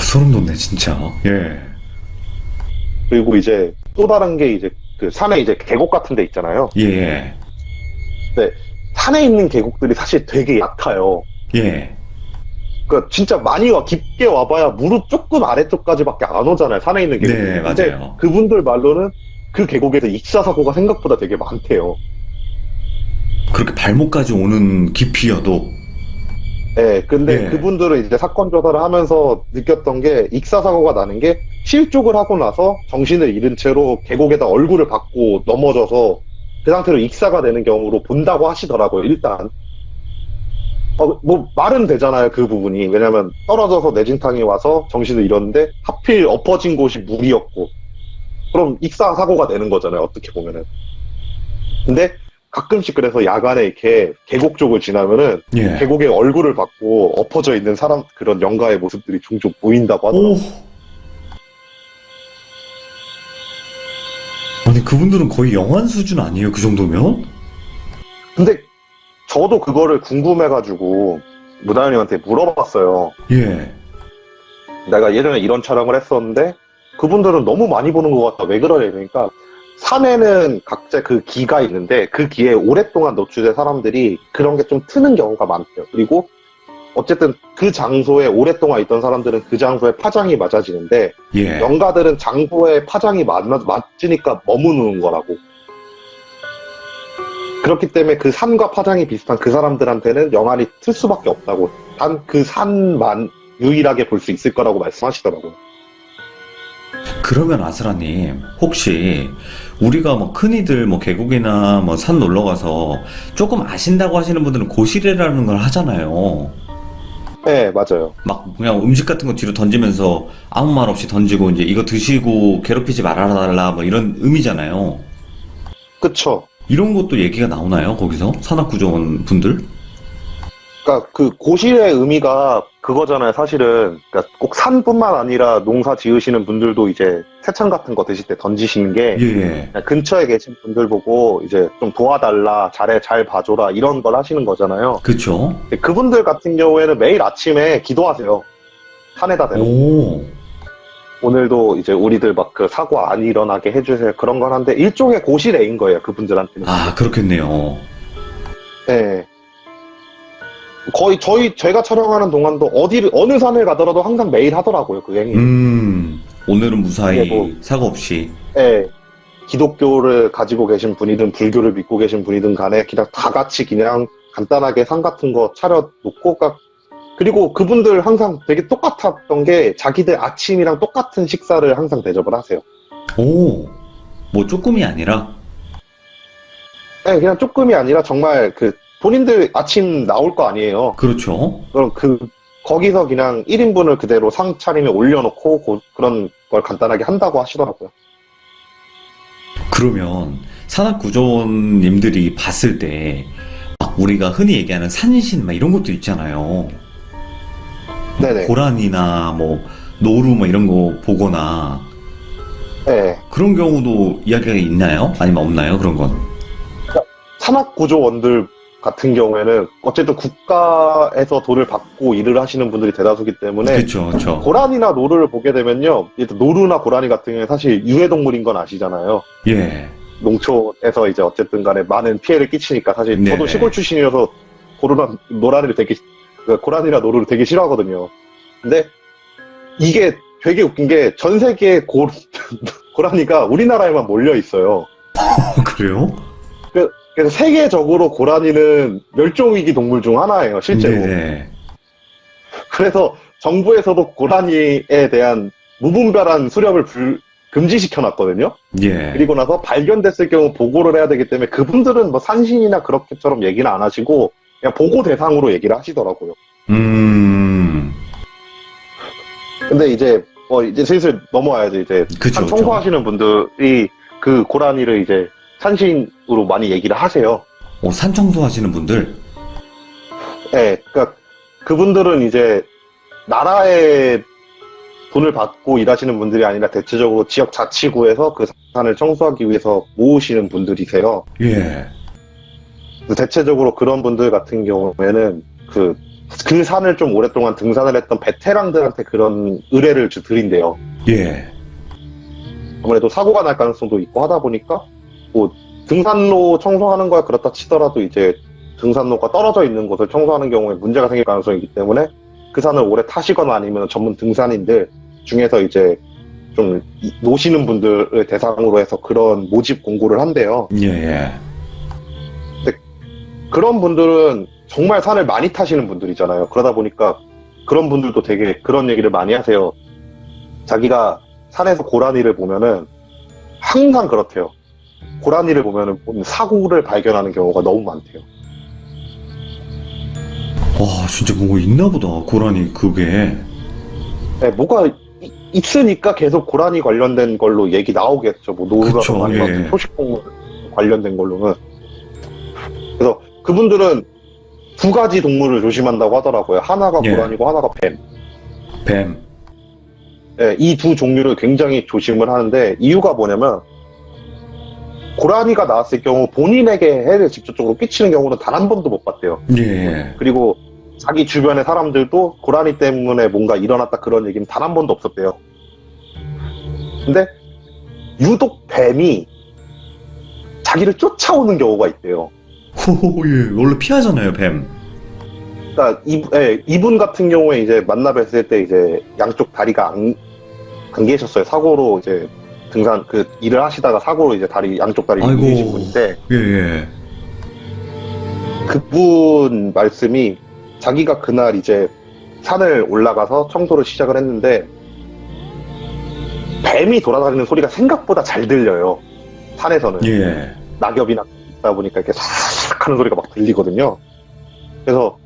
소름 돋네, 진짜. 예. 그리고 이제 또 다른 게 이제 그 산에 이제 계곡 같은 데 있잖아요. 예. 근데 산에 있는 계곡들이 사실 되게 얕아요. 예. 그러니까 진짜 많이 깊게 와봐야 무릎 조금 아래쪽까지밖에 안 오잖아요, 산에 있는 계곡. 네, 근데 맞아요. 그분들 말로는 그 계곡에서 익사사고가 생각보다 되게 많대요. 그렇게 발목까지 오는 깊이여도. 예, 근데 예. 그분들은 이제 사건 조사를 하면서 느꼈던 게 익사사고가 나는 게 실족을 하고 나서 정신을 잃은 채로 계곡에다 얼굴을 받고 넘어져서 그 상태로 익사가 되는 경우로 본다고 하시더라고요, 일단. 뭐, 말은 되잖아요, 그 부분이. 왜냐면 떨어져서 내진탕이 와서 정신을 잃었는데 하필 엎어진 곳이 물이었고. 그럼 익사사고가 되는 거잖아요, 어떻게 보면은. 근데 가끔씩 그래서 야간에 이렇게 계곡 쪽을 지나면은 예. 계곡에 얼굴을 받고 엎어져 있는 사람 그런 영가의 모습들이 종종 보인다고 하더라고요. 오. 아니 그분들은 거의 영환 수준 아니에요? 그 정도면? 근데 저도 그거를 궁금해가지고 무다현님한테 물어봤어요. 예. 내가 예전에 이런 촬영을 했었는데 그분들은 너무 많이 보는 것 같다. 왜 그러냐 그러니까 산에는 각자 그 기가 있는데 그 기에 오랫동안 노출된 사람들이 그런 게 좀 트는 경우가 많대요. 그리고 어쨌든 그 장소에 오랫동안 있던 사람들은 그 장소에 파장이 맞아지는데 예. 영가들은 장소에 파장이 맞으니까 머무는 거라고. 그렇기 때문에 그 산과 파장이 비슷한 그 사람들한테는 영안이 틀 수밖에 없다고. 단 그 산만 유일하게 볼 수 있을 거라고 말씀하시더라고요. 그러면 아스라님 혹시 우리가 뭐 흔히들 뭐 계곡이나 뭐 산 놀러 가서 조금 아신다고 하시는 분들은 고시래라는 걸 하잖아요. 네, 맞아요. 막 그냥 음식 같은 거 뒤로 던지면서 아무 말 없이 던지고 이제 이거 드시고 괴롭히지 말아달라 뭐 이런 의미잖아요. 그쵸. 이런 것도 얘기가 나오나요? 거기서 산악구조원 분들? 그러니까 그 고실의 의미가 그거잖아요. 사실은 그러니까 꼭 산뿐만 아니라 농사 지으시는 분들도 이제 새참 같은 거 드실 때 던지시는 게 예. 그냥 근처에 계신 분들 보고 이제 좀 도와달라, 잘 봐줘라 이런 걸 하시는 거잖아요. 그쵸? 근데 그분들 같은 경우에는 매일 아침에 기도하세요. 산에다 대고. 오. 오늘도 이제 우리들 막 그 사고 안 일어나게 해주세요. 그런 걸 하는데 일종의 고실애인 거예요. 그분들한테는. 아, 그렇겠네요. 네. 거의 제가 촬영하는 동안도 어느 산을 가더라도 항상 매일 하더라고요. 그 행위. 오늘은 무사히 예, 뭐. 사고 없이. 네. 기독교를 가지고 계신 분이든 불교를 믿고 계신 분이든 간에 그냥 다 같이 그냥 간단하게 산 같은 거 차려놓고 그리고 그분들 항상 되게 똑같았던 게 자기들 아침이랑 똑같은 식사를 항상 대접을 하세요. 오. 뭐 조금이 아니라. 네, 그냥 조금이 아니라 정말 본인들 아침 나올 거 아니에요. 그렇죠. 그럼 거기서 그냥 1인분을 그대로 상 차림에 올려놓고 그런 걸 간단하게 한다고 하시더라고요. 그러면 산악구조원님들이 봤을 때 막 우리가 흔히 얘기하는 산신 막 이런 것도 있잖아요. 네네. 고란이나 뭐 노루 뭐 이런 거 보거나 네. 그런 경우도 이야기가 있나요? 아니면 없나요? 그런 건? 산악구조원들 같은 경우에는 어쨌든 국가에서 돈을 받고 일을 하시는 분들이 대다수기 때문에 그렇죠, 그렇죠. 고란이나 노루를 보게 되면요, 일단 노루나 고란이 같은 경우에 사실 유해동물인 건 아시잖아요. 예. 농촌에서 이제 어쨌든 간에 많은 피해를 끼치니까 사실 저도 네네. 시골 출신이어서 고란이나 노루를 되게 싫어하거든요. 근데 이게 되게 웃긴 게 전 세계에 고라니가 우리나라에만 몰려 있어요. 그래요? 그래서 세계적으로 고라니는 멸종위기 동물 중 하나예요, 실제로. 네네. 그래서 정부에서도 고라니에 대한 무분별한 수렵을 금지시켜놨거든요. 예. 그리고 나서 발견됐을 경우 보고를 해야 되기 때문에 그분들은 뭐 산신이나 그렇게처럼 얘기는 안 하시고 그냥 보고 대상으로 얘기를 하시더라고요. 근데 이제 슬슬 넘어와야지. 이제 그쵸, 산 청소하시는 분들이 그 고라니를 이제 산신으로 많이 얘기를 하세요. 산 청소 하시는 분들? 네, 그러니까 그분들은 이제 나라의 돈을 받고 일하시는 분들이 아니라 대체적으로 지역 자치구에서 그 산을 청소하기 위해서 모으시는 분들이세요. 예. 대체적으로 그런 분들 같은 경우에는 그 산을 좀 오랫동안 등산을 했던 베테랑들한테 그런 의뢰를 드린대요. 예. 아무래도 사고가 날 가능성도 있고 하다 보니까 뭐 등산로 청소하는 거야 그렇다 치더라도 이제 등산로가 떨어져 있는 곳을 청소하는 경우에 문제가 생길 가능성이 있기 때문에 그 산을 오래 타시거나 아니면 전문 등산인들 중에서 이제 좀 노시는 분들을 대상으로 해서 그런 모집 공고를 한대요. 예. 그런 분들은 정말 산을 많이 타시는 분들이잖아요. 그러다 보니까 그런 분들도 되게 그런 얘기를 많이 하세요. 자기가 산에서 고라니를 보면은 항상 그렇대요. 고라니를 보면은 사고를 발견하는 경우가 너무 많대요. 와, 진짜 뭐 있나 보다, 고라니 그게. 네, 뭐가 있으니까 계속 고라니 관련된 걸로 얘기 나오겠죠. 뭐 그쵸, 노루라든가 아니면 예. 초식동물 관련된 걸로는. 그래서 그분들은 두 가지 동물을 조심한다고 하더라고요. 하나가 예. 고라니고 하나가 뱀. 뱀. 네, 이 두 종류를 굉장히 조심을 하는데 이유가 뭐냐면 고라니가 나왔을 경우 본인에게 해를 직접적으로 끼치는 경우는 단 한 번도 못 봤대요. 예. 그리고 자기 주변의 사람들도 고라니 때문에 뭔가 일어났다 그런 얘기는 단 한 번도 없었대요. 근데 유독 뱀이 자기를 쫓아오는 경우가 있대요. 호호, 예. 원래 피하잖아요, 뱀. 그러니까 이분 같은 경우에 이제 만나 뵀을 때 이제 양쪽 다리가 안 계셨어요. 사고로 이제 등산 그 일을 하시다가 사고로 이제 양쪽 다리 아이고. 잃으신 분인데 예, 예. 그분 말씀이 자기가 그날 이제 산을 올라가서 청소를 시작을 했는데 뱀이 돌아다니는 소리가 생각보다 잘 들려요. 산에서는. 예. 낙엽이나 있다 보니까 이렇게 싹 하는 소리가 막 들리거든요. 그래서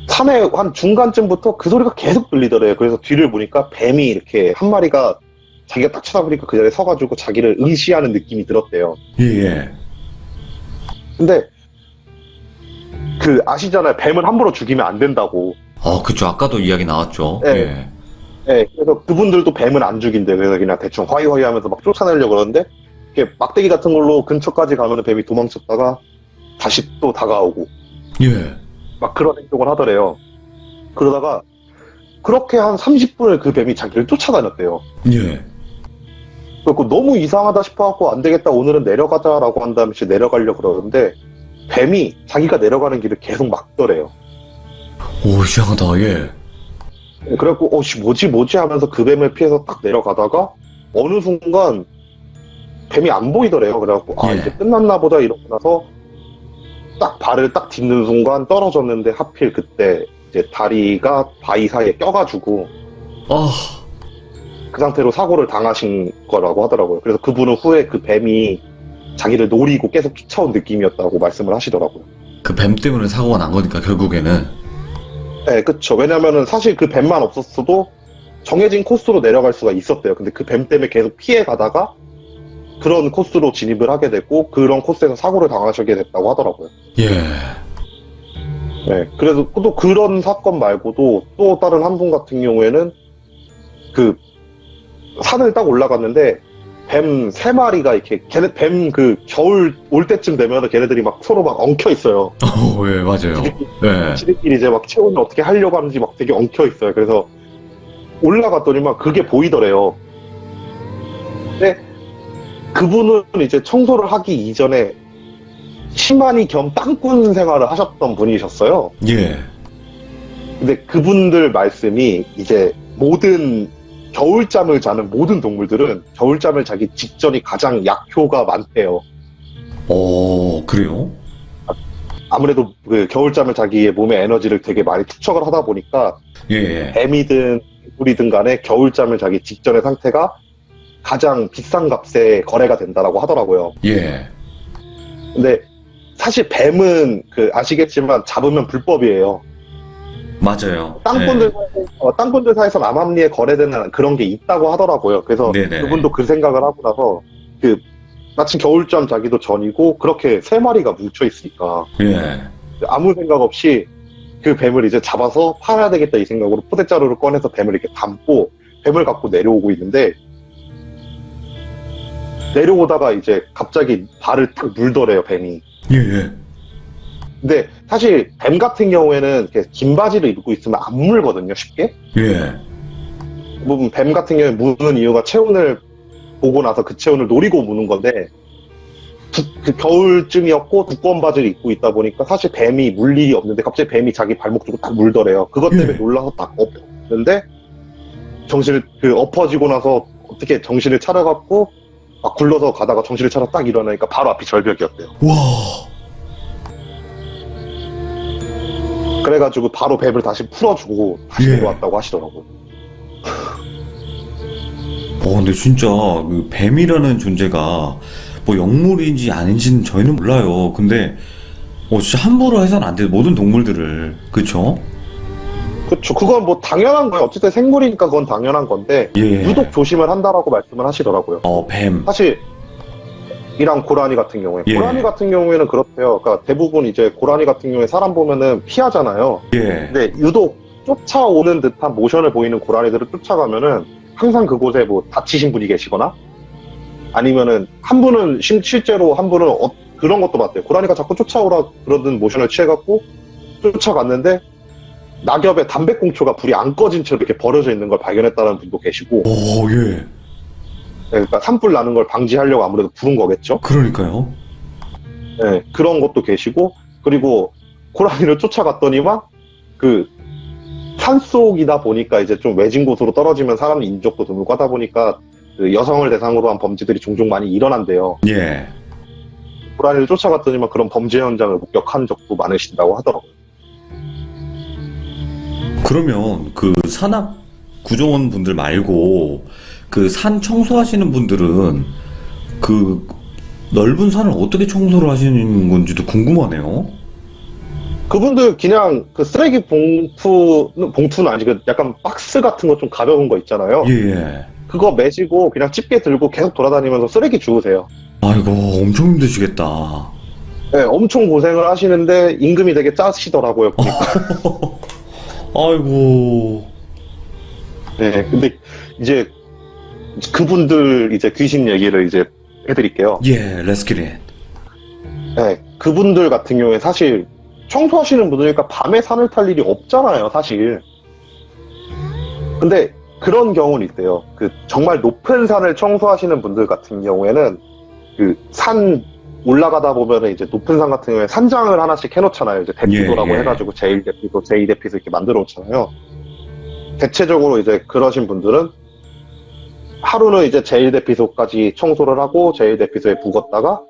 산의 한 중간쯤부터 그 소리가 계속 들리더래요. 그래서 뒤를 보니까 뱀이 이렇게 한 마리가 자기가 딱 쳐다보니까 그 자리에 서가지고 자기를 응시하는 느낌이 들었대요. 예. 근데 그 아시잖아요. 뱀을 함부로 죽이면 안 된다고. 그쵸. 아까도 이야기 나왔죠. 네. 예. 네, 그래서 그분들도 뱀을 안 죽인대. 그래서 그냥 대충 허이허이 하면서 막 쫓아내려고 그러는데 이렇게 막대기 같은 걸로 근처까지 가면 뱀이 도망쳤다가 다시 또 다가오고 예. 막 그런 행동을 하더래요. 그러다가 그렇게 한 30분을 그 뱀이 자기를 쫓아다녔대요. 예. 그래서 너무 이상하다 싶어갖고 안 되겠다 오늘은 내려가자라고 한 다음에 내려가려고 그러는데 뱀이 자기가 내려가는 길을 계속 막더래요. 오, 이상하다, 예. 그래갖고 뭐지 하면서 그 뱀을 피해서 딱 내려가다가 어느 순간 뱀이 안 보이더래요. 그래갖고 예. 이제 끝났나 보다 이러고 나서 딱 발을 딱 딛는 순간 떨어졌는데 하필 그때 이제 다리가 바위 사이에 껴가지고 아, 그 상태로 사고를 당하신 거라고 하더라고요. 그래서 그분은 후에 그 뱀이 자기를 노리고 계속 쫓아온 느낌이었다고 말씀을 하시더라고요. 그 뱀 때문에 사고가 난 거니까, 결국에는. 네, 그쵸. 왜냐면은 사실 그 뱀만 없었어도 정해진 코스로 내려갈 수가 있었대요. 근데 그 뱀 때문에 계속 피해 가다가 그런 코스로 진입을 하게 됐고 그런 코스에서 사고를 당하시게 됐다고 하더라고요. 예. 네, 그래서 또 그런 사건 말고도 또 다른 한 분 같은 경우에는 그 산을 딱 올라갔는데 뱀 3마리가 이렇게 뱀 그 겨울 올 때쯤 되면 걔네들이 막 서로 막 엉켜 있어요. 예, 맞아요. 예. 지들끼리 이제 막 체온을 어떻게 하려고 하는지 막 되게 엉켜 있어요. 그래서 올라갔더니만 그게 보이더래요. 근데 그분은 이제 청소를 하기 이전에 시마니 겸 땅꾼 생활을 하셨던 분이셨어요. 예. 근데 그분들 말씀이 이제 모든 겨울잠을 자는 모든 동물들은 겨울잠을 자기 직전이 가장 약효가 많대요. 그래요? 아무래도 그 겨울잠을 자기의 몸의 에너지를 되게 많이 투척을 하다 보니까 예. 뱀이든 개구리든 간에 겨울잠을 자기 직전의 상태가 가장 비싼 값에 거래가 된다라고 하더라고요. 예. 근데 사실 뱀은 그 아시겠지만 잡으면 불법이에요. 맞아요. 땅꾼들 사이에서 암암리에 거래되는 그런 게 있다고 하더라고요. 그래서 네네. 그분도 그 생각을 하고 나서 그 마침 겨울잠 자기도 전이고 그렇게 3마리가 뭉쳐 있으니까 예. 아무 생각 없이 그 뱀을 이제 잡아서 팔아야 되겠다 이 생각으로 포대자루를 꺼내서 뱀을 이렇게 담고 뱀을 갖고 내려오고 있는데 내려오다가 이제 갑자기 발을 탁 물더래요, 뱀이. 예. 근데 사실 뱀 같은 경우에는 이렇게 긴 바지를 입고 있으면 안 물거든요, 쉽게. 예. 뱀 같은 경우에 무는 이유가 체온을 보고 나서 그 체온을 노리고 무는 건데 그 겨울쯤이었고 두꺼운 바지를 입고 있다 보니까 사실 뱀이 물 일이 없는데 갑자기 뱀이 자기 발목 쪽으로 딱 물더래요. 그것 때문에 예. 놀라서 딱 엎었는데 엎어지고 나서 어떻게 정신을 차려갖고 막 굴러서 가다가 정신을 차려 딱 일어나니까 바로 앞이 절벽이었대요. 와. 그래가지고 바로 뱀을 다시 풀어주고 다시 예. 내려왔다고 하시더라고요. 근데 진짜 그 뱀이라는 존재가 뭐 영물인지 아닌지는 저희는 몰라요. 근데 진짜 함부로 해서는 안 돼. 모든 동물들을. 그쵸? 그쵸. 그건 뭐 당연한 거예요. 어쨌든 생물이니까 그건 당연한 건데 예. 유독 조심을 한다라고 말씀을 하시더라고요. 뱀. 사실 이랑 고라니 같은 경우에 예. 고라니 같은 경우에는 그렇대요. 그러니까 대부분 이제 고라니 같은 경우에 사람 보면은 피하잖아요. 예. 근데 유독 쫓아오는 듯한 모션을 보이는 고라니들을 쫓아가면은 항상 그곳에 뭐 다치신 분이 계시거나 아니면은 한 분은 실제로 한 분은 그런 것도 봤대요. 고라니가 자꾸 쫓아오라 그러던 모션을 취해갖고 쫓아갔는데 낙엽에 담배꽁초가 불이 안 꺼진 채로 이렇게 버려져 있는 걸 발견했다는 분도 계시고, 예. 그러니까 산불 나는 걸 방지하려고 아무래도 부른 거겠죠. 그러니까요. 네, 그런 것도 계시고, 그리고 고라니를 쫓아갔더니만 그 산속이다 보니까 이제 좀 외진 곳으로 떨어지면 사람 인적도 드물고 하다 보니까 그 여성을 대상으로 한 범죄들이 종종 많이 일어난대요. 예. 고라니를 쫓아갔더니만 그런 범죄 현장을 목격한 적도 많으신다고 하더라고요. 그러면 그 산악 구조원 분들 말고 그 산 청소하시는 분들은 그 넓은 산을 어떻게 청소를 하시는 건지도 궁금하네요. 그분들 그냥 그 쓰레기 봉투는 아니고 약간 박스 같은 거 좀 가벼운 거 있잖아요. 예. 그거 메시고 그냥 집게 들고 계속 돌아다니면서 쓰레기 주우세요. 아이고, 엄청 힘드시겠다. 네, 엄청 고생을 하시는데 임금이 되게 짜시더라고요. 보니까. 아이고. 네, 근데 이제 그분들 이제 귀신 얘기를 이제 해드릴게요. 예, 레스키릿. 네, 그분들 같은 경우에 사실 청소하시는 분들이니까 밤에 산을 탈 일이 없잖아요, 사실. 근데 그런 경우는 있대요. 그 정말 높은 산을 청소하시는 분들 같은 경우에는 그 산 올라가다 보면은 이제 높은 산 같은 경우에 산장을 하나씩 해놓잖아요. 이제 대피소라고 예. 해가지고 제1대피소, 제2대피소 이렇게 만들어 놓잖아요. 대체적으로 이제 그러신 분들은 하루는 이제 제1대피소까지 청소를 하고 제1대피소에 묵었다가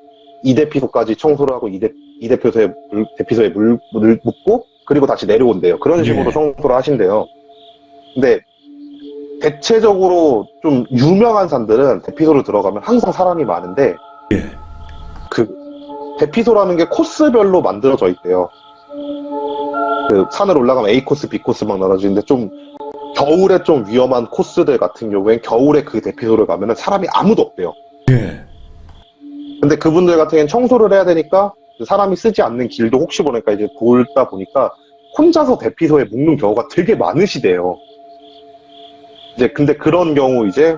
2대피소까지 청소를 하고 2대피소에 물을 묻고 그리고 다시 내려온대요. 그런 식으로 예. 청소를 하신대요. 근데 대체적으로 좀 유명한 산들은 대피소를 들어가면 항상 사람이 많은데 예. 그 대피소라는 게 코스별로 만들어져 있대요. 그 산을 올라가면 A 코스, B 코스 막 나눠지는데 좀 겨울에 좀 위험한 코스들 같은 경우엔 겨울에 그 대피소를 가면은 사람이 아무도 없대요. 예. 근데 그분들 같은 경우엔 청소를 해야 되니까 사람이 쓰지 않는 길도 혹시 모르니까 이제 돌다 보니까 혼자서 대피소에 묵는 경우가 되게 많으시대요. 이제 근데 그런 경우 이제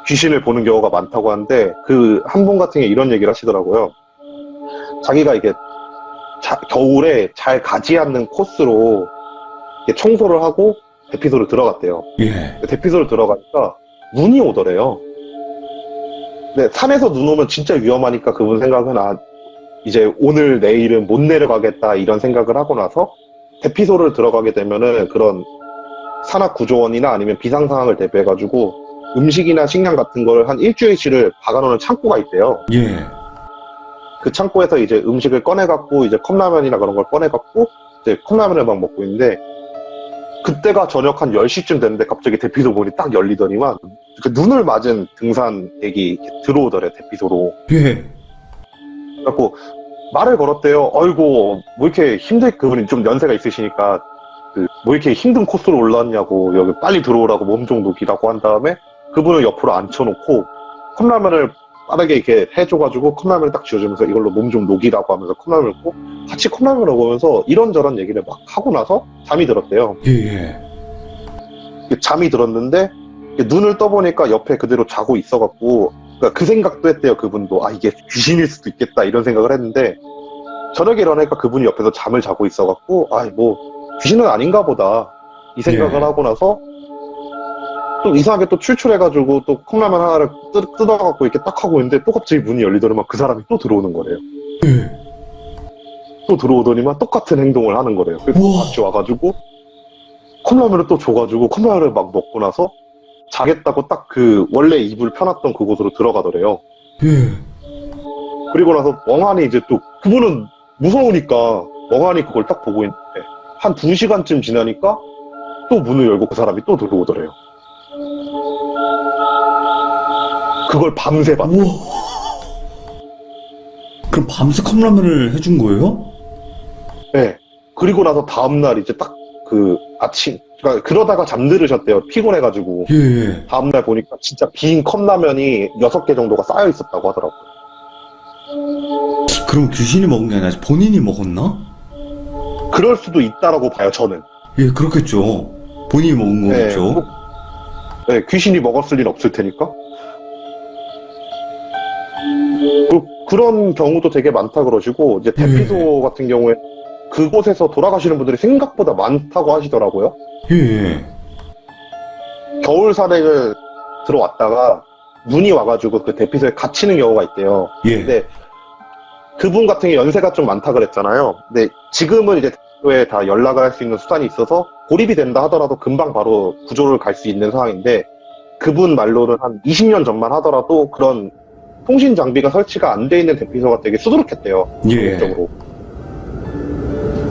귀신을 보는 경우가 많다고 하는데 그 한 분 같은 게 이런 얘기를 하시더라고요. 자기가 이게 겨울에 잘 가지 않는 코스로 이렇게 청소를 하고 대피소를 들어갔대요. 예. 대피소를 들어가니까 눈이 오더래요. 근데 산에서 눈 오면 진짜 위험하니까 그분 생각은 이제 오늘 내일은 못 내려가겠다 이런 생각을 하고 나서 대피소를 들어가게 되면은 그런 산악구조원이나 아니면 비상 상황을 대비해가지고 음식이나 식량 같은 걸 한 일주일치를 박아놓는 창고가 있대요. 예. 그 창고에서 이제 음식을 꺼내갖고 이제 컵라면이나 그런 걸 꺼내갖고 이제 컵라면을 막 먹고 있는데 그때가 저녁 한 10시쯤 됐는데 갑자기 대피소 문이 딱 열리더니만 그 눈을 맞은 등산객이 들어오더래 대피소로. 예. 그래갖고 말을 걸었대요. 아이고 뭐 이렇게 그분이 좀 연세가 있으시니까 뭐 이렇게 힘든 코스로 올라왔냐고 여기 빨리 들어오라고 몸 좀 녹이라고 한 다음에 그분을 옆으로 앉혀놓고 컵라면을 빠르게 이렇게 해줘가지고 컵라면을 딱 쥐어주면서 이걸로 몸 좀 녹이라고 하면서 컵라면을 먹고 같이 컵라면을 먹으면서 이런저런 얘기를 막 하고 나서 잠이 들었대요. 예. 잠이 들었는데 눈을 떠보니까 옆에 그대로 자고 있어갖고 그러니까 그 생각도 했대요. 그분도 이게 귀신일 수도 있겠다 이런 생각을 했는데 저녁에 일어나니까 그분이 옆에서 잠을 자고 있어갖고 뭐 귀신은 아닌가 보다 이 생각을 예. 하고 나서 또 이상하게 또 출출해가지고 또 컵라면 하나를 뜯어갖고 이렇게 딱 하고 있는데 또 갑자기 문이 열리더니만 그 사람이 또 들어오는 거래요. 예. 또 들어오더니만 똑같은 행동을 하는 거래요. 그래서 우와. 같이 와가지고 컵라면을 또 줘가지고 컵라면을 막 먹고 나서 자겠다고 딱 그 원래 이불 펴놨던 그곳으로 들어가더래요. 예. 그리고 나서 멍하니 이제 또 그분은 무서우니까 멍하니 그걸 딱 보고 있는데 한 2시간쯤 지나니까 또 문을 열고 그 사람이 또 들어오더래요. 그걸 밤새 봤대. 우와. 그럼 밤새 컵라면을 해준 거예요? 네. 그리고 나서 다음날 이제 딱 그 아침, 그러니까 그러다가 잠들으셨대요. 피곤해가지고. 예, 예. 다음날 보니까 진짜 빈 컵라면이 6개 정도가 쌓여 있었다고 하더라고요. 그럼 귀신이 먹은 게 아니라 본인이 먹었나? 그럴 수도 있다라고 봐요, 저는. 예, 그렇겠죠. 본인이 먹은 거겠죠. 네, 귀신이 먹었을 일 없을 테니까. 그런 경우도 되게 많다 그러시고, 이제 대피소 같은 경우에 그곳에서 돌아가시는 분들이 생각보다 많다고 하시더라고요. 예, 예. 겨울 산행을 들어왔다가 눈이 와가지고 그 대피소에 갇히는 경우가 있대요. 예. 근데 그분 같은 게 연세가 좀 많다 그랬잖아요. 근데 지금은 이제 대피소에 다 연락을 할 수 있는 수단이 있어서 고립이 된다 하더라도 금방 바로 구조를 갈 수 있는 상황인데, 그분 말로는 한 20년 전만 하더라도 그런 통신 장비가 설치가 안 돼 있는 대피소가 되게 수두룩했대요. 예. 적으로.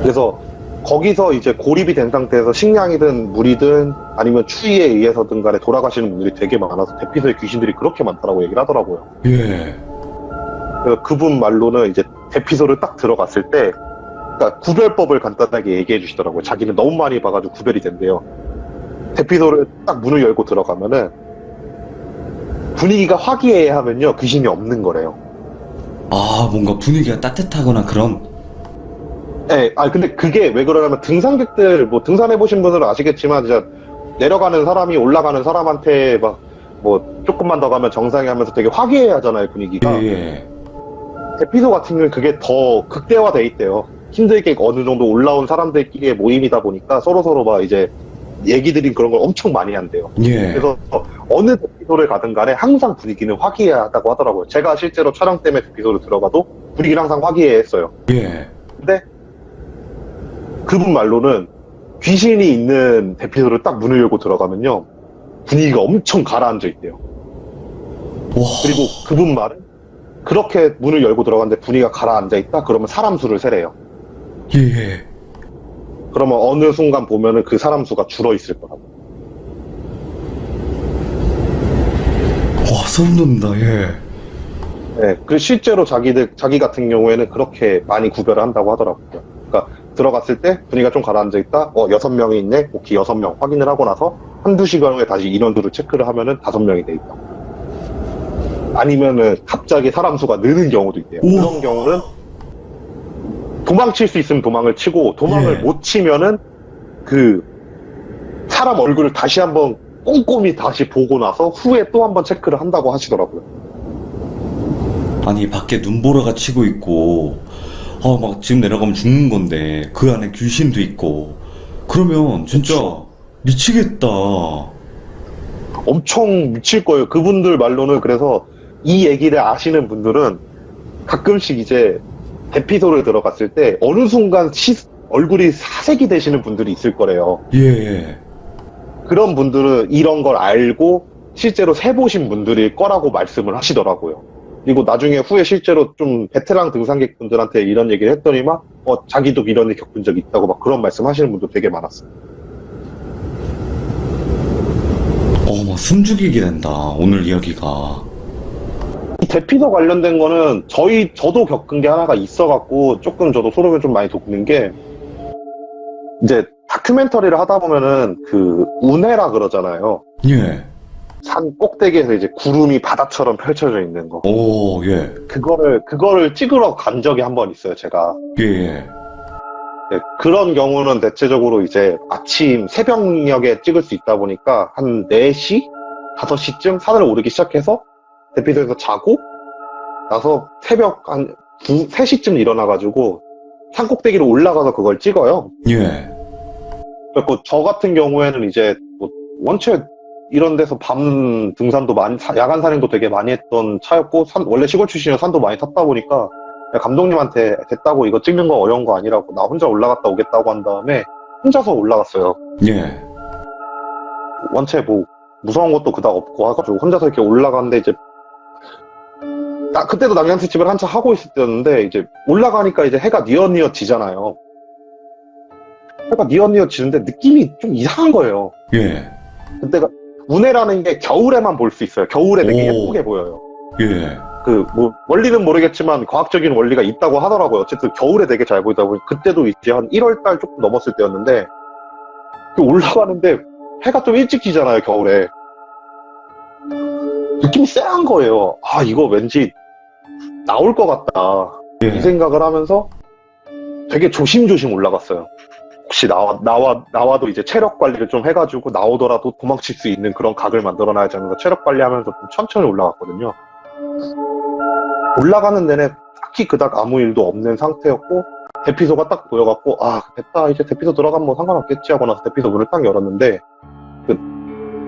그래서 거기서 이제 고립이 된 상태에서 식량이든 물이든 아니면 추위에 의해서든 간에 돌아가시는 분들이 되게 많아서 대피소에 귀신들이 그렇게 많다라고 얘기를 하더라고요. 예. 그래서 그분 말로는 이제 대피소를 딱 들어갔을 때, 그러니까 구별법을 간단하게 얘기해 주시더라고요. 자기는 너무 많이 봐가지고 구별이 된대요. 대피소를 딱 문을 열고 들어가면은 분위기가 화기애애하면요 귀신이 없는 거래요. 아, 뭔가 분위기가 따뜻하거나 그런. 네, 근데 그게 왜 그러냐면 등산객들, 뭐 등산해보신 분들은 아시겠지만 진짜 내려가는 사람이 올라가는 사람한테 막 뭐 조금만 더 가면 정상이 하면서 되게 화기애애하잖아요, 분위기가. 예, 예. 대피소 같은 경우는 그게 더 극대화돼 있대요. 힘들게 어느 정도 올라온 사람들끼리의 모임이다 보니까 서로서로 막 이제 얘기들이 그런 걸 엄청 많이 한대요. 예. 그래서 어느 대피소를 가든 간에 항상 분위기는 화기애애하다고 하더라고요. 제가 실제로 촬영 때문에 대피소를 들어가도 분위기는 항상 화기애애했어요. 예. 근데 그분 말로는 귀신이 있는 대피소를 딱 문을 열고 들어가면요 분위기가 엄청 가라앉아 있대요. 와. 그리고 그분 말은 그렇게 문을 열고 들어갔는데 분위기가 가라앉아 있다 그러면 사람 수를 세래요. 예, 예. 그러면 어느 순간 보면은 그 사람 수가 줄어 있을 거라고. 와, 소름 돋는다. 예. 네, 그 실제로 자기 같은 경우에는 그렇게 많이 구별을 한다고 하더라고요. 그러니까 들어갔을 때 분위기가 좀 가라앉아 있다. 6명이 있네. 오케이, 6명 확인을 하고 나서 한두 시간 후에 다시 인원들을 체크를 하면은 5명이 돼 있다. 아니면은 갑자기 사람 수가 느는 경우도 있대요. 우와. 그런 경우는 도망칠 수 있으면 도망을 치고 도망을 예. 못 치면은 그 사람 얼굴을 다시 한번 꼼꼼히 다시 보고 나서 후에 또 한번 체크를 한다고 하시더라고요. 아니, 밖에 눈보라가 치고 있고, 막 지금 내려가면 죽는 건데, 그 안에 귀신도 있고, 그러면 진짜 미치겠다. 엄청 미칠 거예요. 그분들 말로는. 그래서 이 얘기를 아시는 분들은 가끔씩 이제 대피소를 들어갔을 때 어느 순간 얼굴이 사색이 되시는 분들이 있을 거래요. 예, 예. 그런 분들은 이런 걸 알고 실제로 세보신 분들일 거라고 말씀을 하시더라고요. 그리고 나중에 후에 실제로 좀 베테랑 등산객분들한테 이런 얘기를 했더니만 자기도 이런 일 겪은 적이 있다고 막 그런 말씀 하시는 분도 되게 많았어요. 막 숨죽이게 된다, 오늘 이야기가. 이 대피소 관련된 거는 저도 겪은 게 하나가 있어갖고 조금 저도 소름을 좀 많이 돋는 게, 이제 다큐멘터리를 하다 보면은 그 운해라 그러잖아요. 예. 산 꼭대기에서 이제 구름이 바다처럼 펼쳐져 있는 거. 오, 예. 그거를 찍으러 간 적이 한 번 있어요, 제가. 예, 예. 네, 그런 경우는 대체적으로 이제 아침 새벽녘에 찍을 수 있다 보니까 한 4시? 5시쯤 산을 오르기 시작해서 대피소에서 자고 나서 새벽 한 3시쯤 일어나가지고 산 꼭대기로 올라가서 그걸 찍어요. 예. 그리고 저 같은 경우에는 이제 뭐 원체 이런 데서 밤 등산도 많이, 야간 산행도 되게 많이 했던 차였고, 원래 시골 출신이라 산도 많이 탔다 보니까 감독님한테 됐다고 이거 찍는 거 어려운 거 아니라고 나 혼자 올라갔다 오겠다고 한 다음에 혼자서 올라갔어요. 예. 원체 뭐 무서운 것도 그닥 없고 해가지고 혼자서 이렇게 올라갔는데 이제 그때도 낙양특집을 한참 하고 있을 때였는데 이제 올라가니까 이제 해가 뉘엿뉘엿 지잖아요. 해가 뉘엿뉘엿 지는데 느낌이 좀 이상한 거예요. 예. 그때가 운해라는 게 겨울에만 볼 수 있어요. 겨울에 되게 오. 예쁘게 보여요. 예. 뭐 원리는 모르겠지만 과학적인 원리가 있다고 하더라고요. 어쨌든 겨울에 되게 잘 보이다 보니 그때도 이제 한 1월달 조금 넘었을 때였는데 올라가는데 해가 좀 일찍 지잖아요, 겨울에. 느낌이 쎄한 거예요. 아, 이거 왠지 나올 것 같다. 이 예. 생각을 하면서 되게 조심조심 올라갔어요. 혹시 나와도 이제 체력 관리를 좀 해가지고 나오더라도 도망칠 수 있는 그런 각을 만들어놔야지 하면서 체력 관리하면서 좀 천천히 올라갔거든요. 올라가는 내내 딱히 그닥 아무 일도 없는 상태였고 대피소가 딱 보여갖고 아 됐다 이제 대피소 들어가면 뭐 상관없겠지 하고 나서 대피소 문을 딱 열었는데 그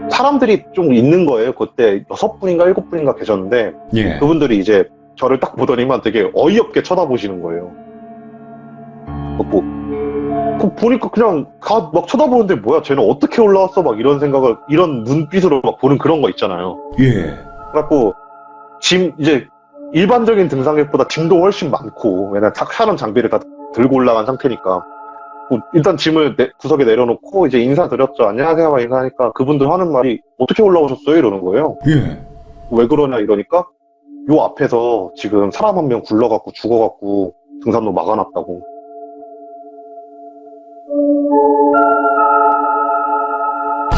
사람들이 좀 있는 거예요. 그때 6분인가 7분인가 계셨는데 예. 그분들이 이제 저를 딱 보더니만 되게 어이없게 쳐다보시는 거예요. 보니까 그냥 막 쳐다보는데 뭐야 쟤는 어떻게 올라왔어 막 이런 생각을 이런 눈빛으로 막 보는 그런 거 있잖아요. 예. 그래갖고 이제 일반적인 등산객보다 짐도 훨씬 많고 왜냐면 차는 장비를 다 들고 올라간 상태니까 일단 짐을 구석에 내려놓고 이제 인사드렸죠. 안녕하세요 막 인사하니까 그분들 하는 말이 어떻게 올라오셨어요 이러는 거예요. 예. 왜 그러냐 이러니까 요 앞에서 지금 사람 한 명 굴러갖고 죽어갖고 등산로 막아놨다고.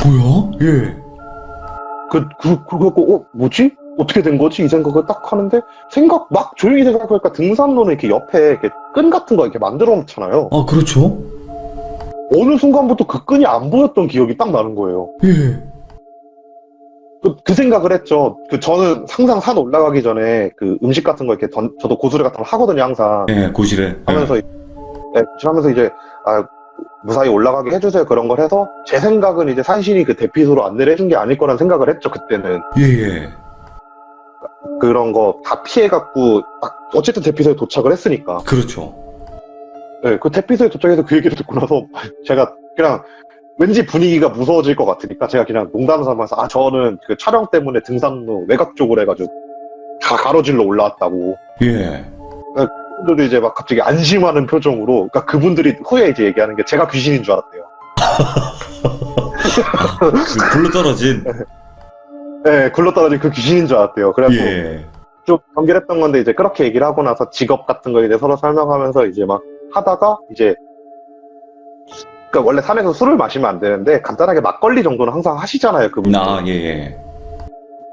뭐야? 예. 그래갖고 뭐지? 어떻게 된 거지? 이 생각을 딱 하는데 막 조용히 생각하니까 등산로는 이렇게 옆에 이렇게 끈 같은 거 이렇게 만들어 놓잖아요. 아, 그렇죠. 어느 순간부터 그 끈이 안 보였던 기억이 딱 나는 거예요. 예. 그 생각을 했죠. 저는 항상 산 올라가기 전에 그 음식 같은 거 이렇게 저도 고수레 같은 거 하거든요, 항상. 예, 고시래. 하면서, 하면서 이제, 무사히 올라가게 해주세요. 그런 걸 해서, 제 생각은 이제 산신이 그 대피소로 안내를 해준 게 아닐 거란 생각을 했죠, 그때는. 예, 예. 그런 거 다 피해갖고, 어쨌든 대피소에 도착을 했으니까. 그렇죠. 네, 그 대피소에 도착해서 그 얘기를 듣고 나서, 제가 그냥, 왠지 분위기가 무서워질 것 같으니까 제가 그냥 농담 삼아서 저는 그 촬영 때문에 등산로 외곽 쪽으로 해가지고 다 가로질러 올라왔다고. 예. 그분들도 이제 막 갑자기 안심하는 표정으로 그러니까 그분들이 후에 이제 얘기하는 게 제가 귀신인 줄 알았대요. 굴러 떨어진. 네, 굴러떨어진 그 귀신인 줄 알았대요. 그래서 예. 좀 연결했던 건데 이제 그렇게 얘기를 하고 나서 직업 같은 거 이제 서로 설명하면서 이제 막 하다가 이제 그러니까 원래 산에서 술을 마시면 안 되는데 간단하게 막걸리 정도는 항상 하시잖아요, 그분들. 아, 예, 예.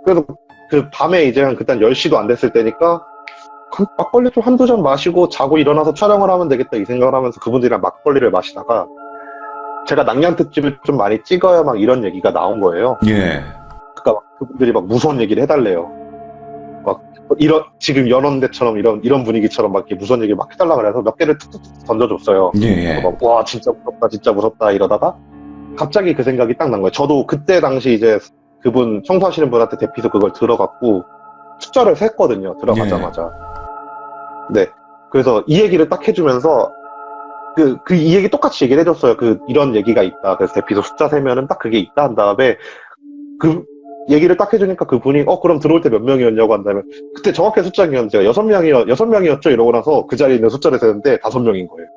그래서 그 밤에 이제 그때 10시도 안 됐을 때니까 막걸리 좀 한두 잔 마시고 자고 일어나서 촬영을 하면 되겠다 이 생각을 하면서 그분들이랑 막걸리를 마시다가 제가 낙양 특집을 좀 많이 찍어야 막 이런 얘기가 나온 거예요. 예. 그러니까 막 그분들이 막 무서운 얘기를 해달래요. 막 지금 연원대처럼 이런 분위기처럼 막 이렇게 무서운 얘기를 막 해달라 그래서 몇 개를 툭툭툭 던져줬어요. 예, 예. 막, 와 진짜 무섭다 이러다가 갑자기 그 생각이 딱 난 거예요. 저도 그때 당시 이제 그분 청소하시는 분한테 대피소 그걸 들어갔고 숫자를 셌거든요. 들어가자마자. 네. 그래서 이 얘기를 딱 해주면서 이 얘기 똑같이 얘기를 해줬어요. 이런 얘기가 있다. 그래서 대피소 숫자 세면은 딱 그게 있다 한 다음에 그 얘기를 딱 해주니까 그분이 그럼 들어올 때 몇 명이었냐고 한다면 그때 정확히 숫자 기억은 제가 6명이었죠 이러고 나서 그 자리에 있는 숫자를 세는데 5명인 거예요.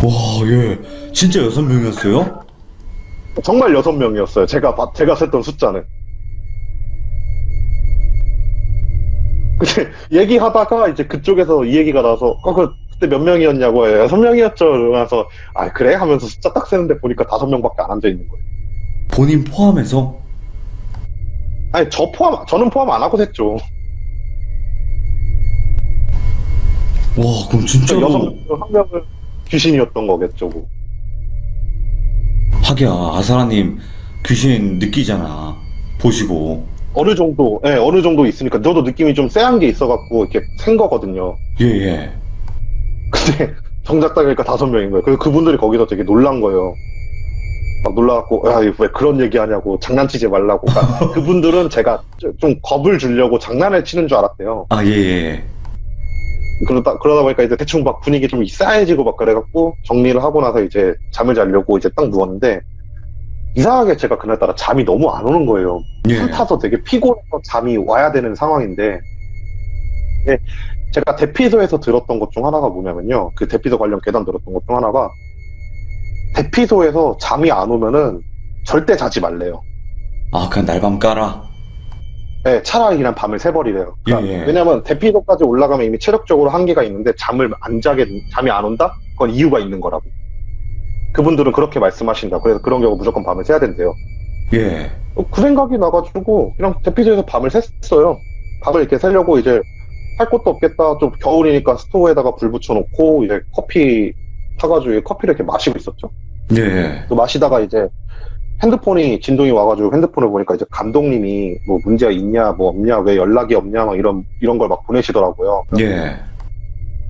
와, 예. 진짜 6명이었어요? 정말 6명이었어요. 제가 셌던 숫자는. 근데 얘기하다가 이제 그쪽에서 이 얘기가 나서 그때 몇 명이었냐고 해요. 6명이었죠. 이러면서 그래? 하면서 숫자 딱 세는데 보니까 5명밖에 안 앉아있는 거예요. 본인 포함해서? 아니 저는 포함 안 하고 셌죠. 와, 그럼 진짜로. 6명 중 1명은 귀신이었던 거겠죠. 뭐. 하기야, 아사라님 귀신 느끼잖아. 보시고. 어느 정도 있으니까 저도 느낌이 좀 쎄한 게 있어갖고 이렇게 센 거거든요. 예, 예. 근데 정작 따니까 5명인 거예요. 그래서 그분들이 거기서 되게 놀란 거예요. 막 놀라갖고 야, 왜 그런 얘기 하냐고 장난치지 말라고. 그러니까 그분들은 제가 좀 겁을 주려고 장난을 치는 줄 알았대요. 아, 예, 예. 그러다 보니까 이제 대충 막 분위기 좀 싸해지고 막 그래갖고 정리를 하고 나서 이제 잠을 자려고 이제 딱 누웠는데 이상하게 제가 그날따라 잠이 너무 안 오는 거예요. 예. 산 타서 되게 피곤해서 잠이 와야 되는 상황인데 예, 제가 대피소에서 들었던 것 중 하나가 뭐냐면요. 그 대피소 관련 괴담 들었던 것 중 하나가 대피소에서 잠이 안 오면은 절대 자지 말래요. 아, 그냥 날밤 깔아. 네, 차라리 그냥 밤을 새버리래요. 그러니까 예, 예. 왜냐면 대피소까지 올라가면 이미 체력적으로 한계가 있는데 잠이 안 온다? 그건 이유가 있는 거라고. 그분들은 그렇게 말씀하신다. 그래서 그런 경우 무조건 밤을 새야 된대요. 예. 그 생각이 나가지고 그냥 대피소에서 밤을 샜어요. 밤을 이렇게 새려고 이제 할 것도 없겠다. 좀 겨울이니까 스토브에다가 불 붙여놓고 이제 커피 타가지고 커피를 이렇게 마시고 있었죠. 예. 그 마시다가 이제 핸드폰이 진동이 와가지고 핸드폰을 보니까 이제 감독님이 뭐 문제가 있냐 뭐 없냐 왜 연락이 없냐 막 이런 걸 막 보내시더라고요. 예.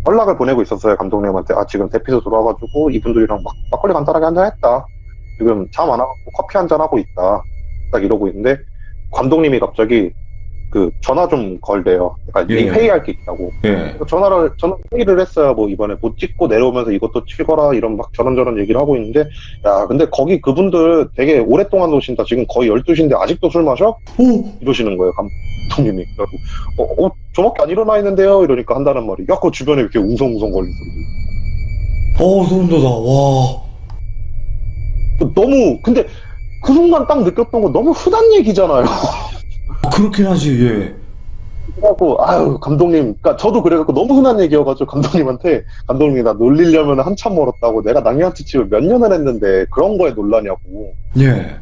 연락을 보내고 있었어요 감독님한테. 아 지금 대피소 들어와가지고 이분들이랑 막 막걸리 간단하게 한잔 했다. 지금 잠 안 와갖고 커피 한잔 하고 있다. 딱 이러고 있는데 감독님이 갑자기 그 전화 좀 걸대요. 그러니까 예. 회의할 게 있다고. 예. 전화 회의를 했어요. 뭐 이번에 못 찍고 내려오면서 이것도 찍어라 이런 막 저런저런 얘기를 하고 있는데 야 근데 거기 그분들 되게 오랫동안 오신다. 지금 거의 12시인데 아직도 술 마셔? 오! 이러시는 거예요 감독님이. 그래갖고 저밖에 안 일어나 있는데요 이러니까 한다는 말이 야 그 주변에 이렇게 웅성웅성 거리는 소리. 소름 돋아. 와. 너무 근데 그 순간 딱 느꼈던 거 너무 흔한 얘기잖아요. 그렇긴 하지, 예. 그래갖고 아유 감독님, 그러니까 저도 그래갖고 너무 흔한 얘기여가지고 감독님이 나 놀리려면 한참 멀었다고 내가 낭이한테 치고 몇 년을 했는데 그런 거에 놀라냐고. 예.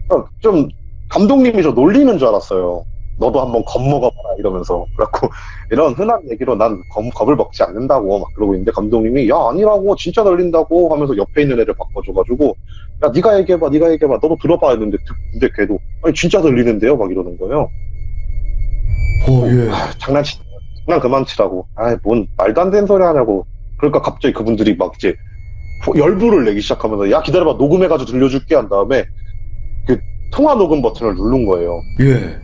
그러니까 좀 감독님이 저 놀리는 줄 알았어요. 너도 한번 겁먹어봐라 이러면서. 그래갖고 이런 흔한 얘기로 난 겁을 먹지 않는다고 막 그러고 있는데 감독님이 야 아니라고 진짜 놀린다고 하면서 옆에 있는 애를 바꿔줘가지고 야 네가 얘기해봐 너도 들어봐 했는데 근데 걔도 아니 진짜 들리는데요 막 이러는 거예요. 예. 장난 그만 치라고. 뭔 말도 안 되는 소리 하냐고. 그러니까 갑자기 그분들이 막 이제 열불을 내기 시작하면서 야 기다려봐 녹음해가지고 들려줄게 한 다음에 그 통화 녹음 버튼을 누른 거예요. 예.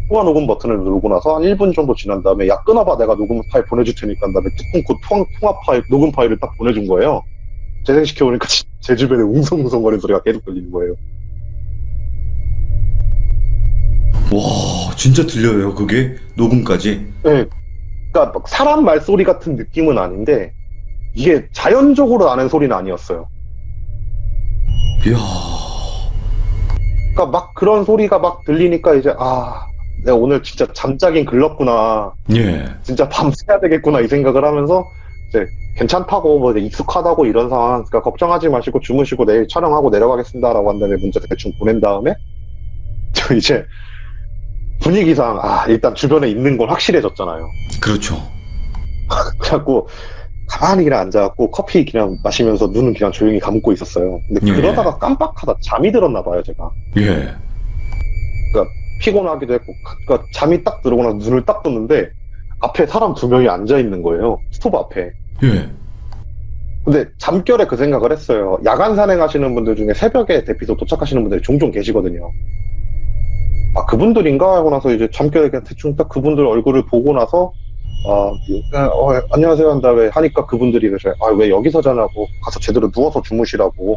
통화 녹음 버튼을 누르고 나서 한 1분 정도 지난 다음에 야 끊어봐 내가 녹음 파일 보내줄 테니까 한 다음에 툭 끊고 통화 파일 녹음 파일을 딱 보내준 거예요. 재생시켜보니까 제 주변에 웅성웅성거리는 소리가 계속 들리는 거예요. 와, 진짜 들려요, 그게? 녹음까지? 네. 그러니까 막 사람 말소리 같은 느낌은 아닌데 이게 자연적으로 나는 소리는 아니었어요. 이야. 그러니까 막 그런 소리가 막 들리니까 이제 내가 오늘 진짜 잠자긴 글렀구나. 예. 진짜 밤새야 되겠구나 이 생각을 하면서 이제 괜찮다고 뭐 이제 익숙하다고 이런 상황 그러니까 걱정하지 마시고 주무시고 내일 촬영하고 내려가겠습니다라고 한 다음에 문자 대충 보낸 다음에 저 이제 분위기상 일단 주변에 있는 건 확실해졌잖아요. 그렇죠. 그래갖고 가만히 그냥 앉아갖고 커피 그냥 마시면서 눈은 그냥 조용히 감고 있었어요. 근데 예. 그러다가 깜빡하다 잠이 들었나 봐요 제가. 예. 피곤하기도 했고 그러니까 잠이 딱 들어오고 나서 눈을 딱 떴는데 앞에 사람 2명이 앉아있는 거예요. 스토브 앞에. 예. 근데 잠결에 그 생각을 했어요. 야간 산행하시는 분들 중에 새벽에 대피소 도착하시는 분들이 종종 계시거든요. 그분들인가 하고 나서 이제 잠결에 그냥 대충 딱 그분들 얼굴을 보고 나서 안녕하세요 한 다음에 하니까 그분들이 그러셔요. 왜 여기서 자냐고 가서 제대로 누워서 주무시라고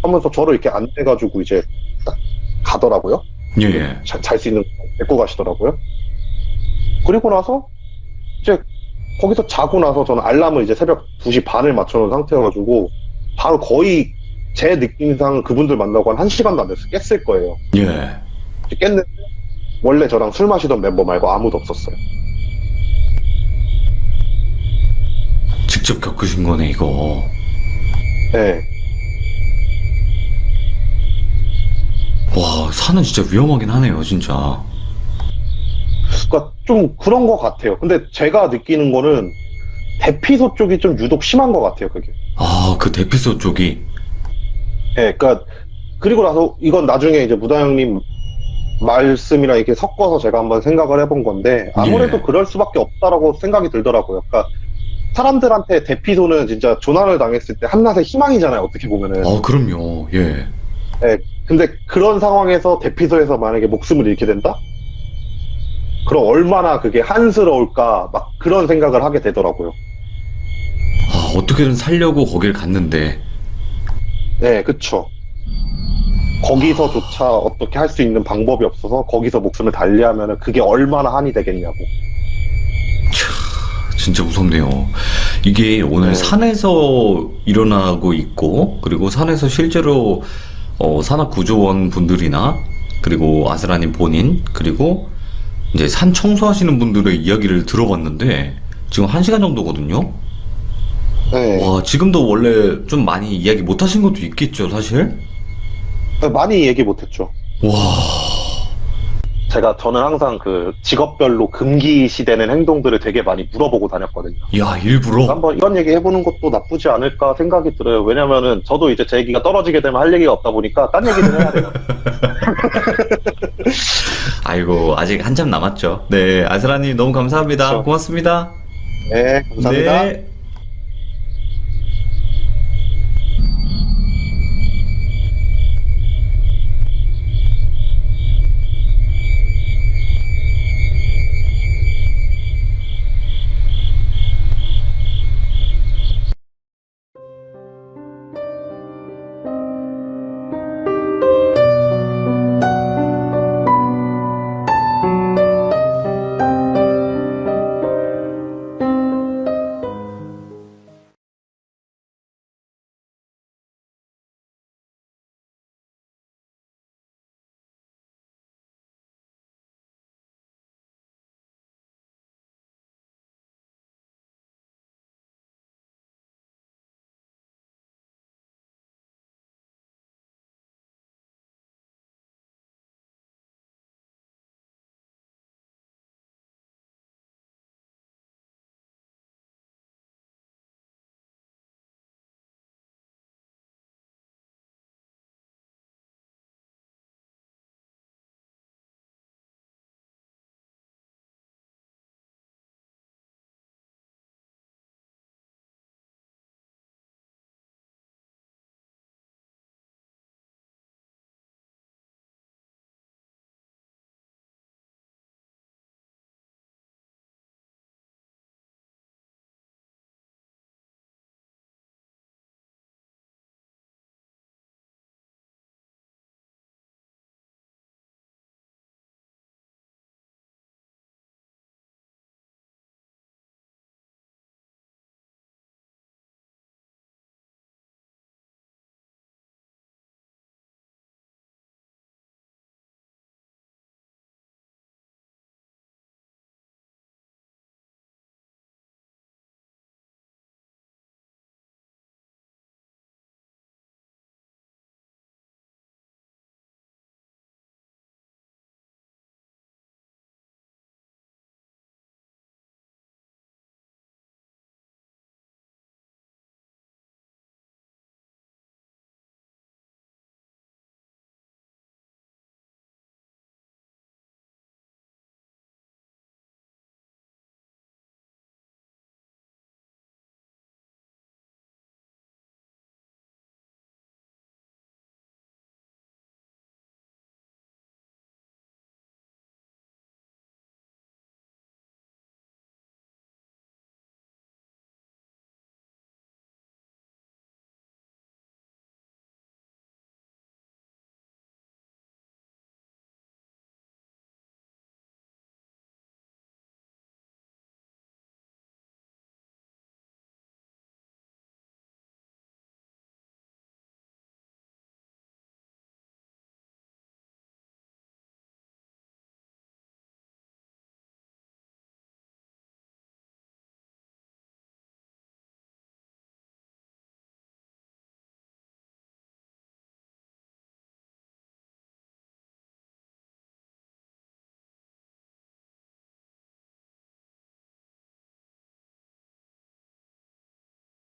하면서 저를 이렇게 안내가지고 이제 딱 가더라고요. 예. 잘 수 있는 거 데리고 가시더라고요. 그리고 나서 이제 거기서 자고 나서 저는 알람을 이제 새벽 2시 반을 맞춰놓은 상태여가지고 바로 거의 제 느낌상 그분들 만나고 한 1시간도 안 됐어요. 깼을 거예요. 예. 깼는데 원래 저랑 술 마시던 멤버 말고 아무도 없었어요. 직접 겪으신 거네, 이거. 네. 와, 산은 진짜 위험하긴 하네요, 진짜. 그러니까 좀 그런 것 같아요. 근데 제가 느끼는 거는 대피소 쪽이 좀 유독 심한 것 같아요, 그게. 그 대피소 쪽이. 네, 그러니까 그리고 나서 이건 나중에 이제 무다 형님 말씀이랑 이렇게 섞어서 제가 한번 생각을 해본 건데 아무래도 예. 그럴 수밖에 없다라고 생각이 들더라고요. 그러니까 사람들한테 대피소는 진짜 조난을 당했을 때 한낮의 희망이잖아요, 어떻게 보면은. 그럼요. 예. 네, 근데 그런 상황에서 대피소에서 만약에 목숨을 잃게 된다? 그럼 얼마나 그게 한스러울까 막 그런 생각을 하게 되더라고요. 어떻게든 살려고 거길 갔는데. 네, 그쵸. 거기서조차 어떻게 할 수 있는 방법이 없어서 거기서 목숨을 달리하면은 그게 얼마나 한이 되겠냐고. 진짜 무섭네요. 이게 오늘 네. 산에서 일어나고 있고, 그리고 산에서 실제로 산악 구조원 분들이나, 그리고 아스라님 본인, 그리고 이제 산 청소하시는 분들의 이야기를 들어봤는데, 지금 1시간 정도거든요? 네. 와, 지금도 원래 좀 많이 이야기 못 하신 것도 있겠죠, 사실? 많이 얘기 못했죠. 와, 저는 항상 그 직업별로 금기시되는 행동들을 되게 많이 물어보고 다녔거든요. 야, 일부러? 한번 이런 얘기 해보는 것도 나쁘지 않을까 생각이 들어요. 왜냐면은 저도 이제 제 얘기가 떨어지게 되면 할 얘기가 없다 보니까 딴 얘기를 해야 돼요. 아이고, 아직 한참 남았죠. 네, 아스라님 너무 감사합니다. 그렇죠. 고맙습니다. 네, 감사합니다. 네.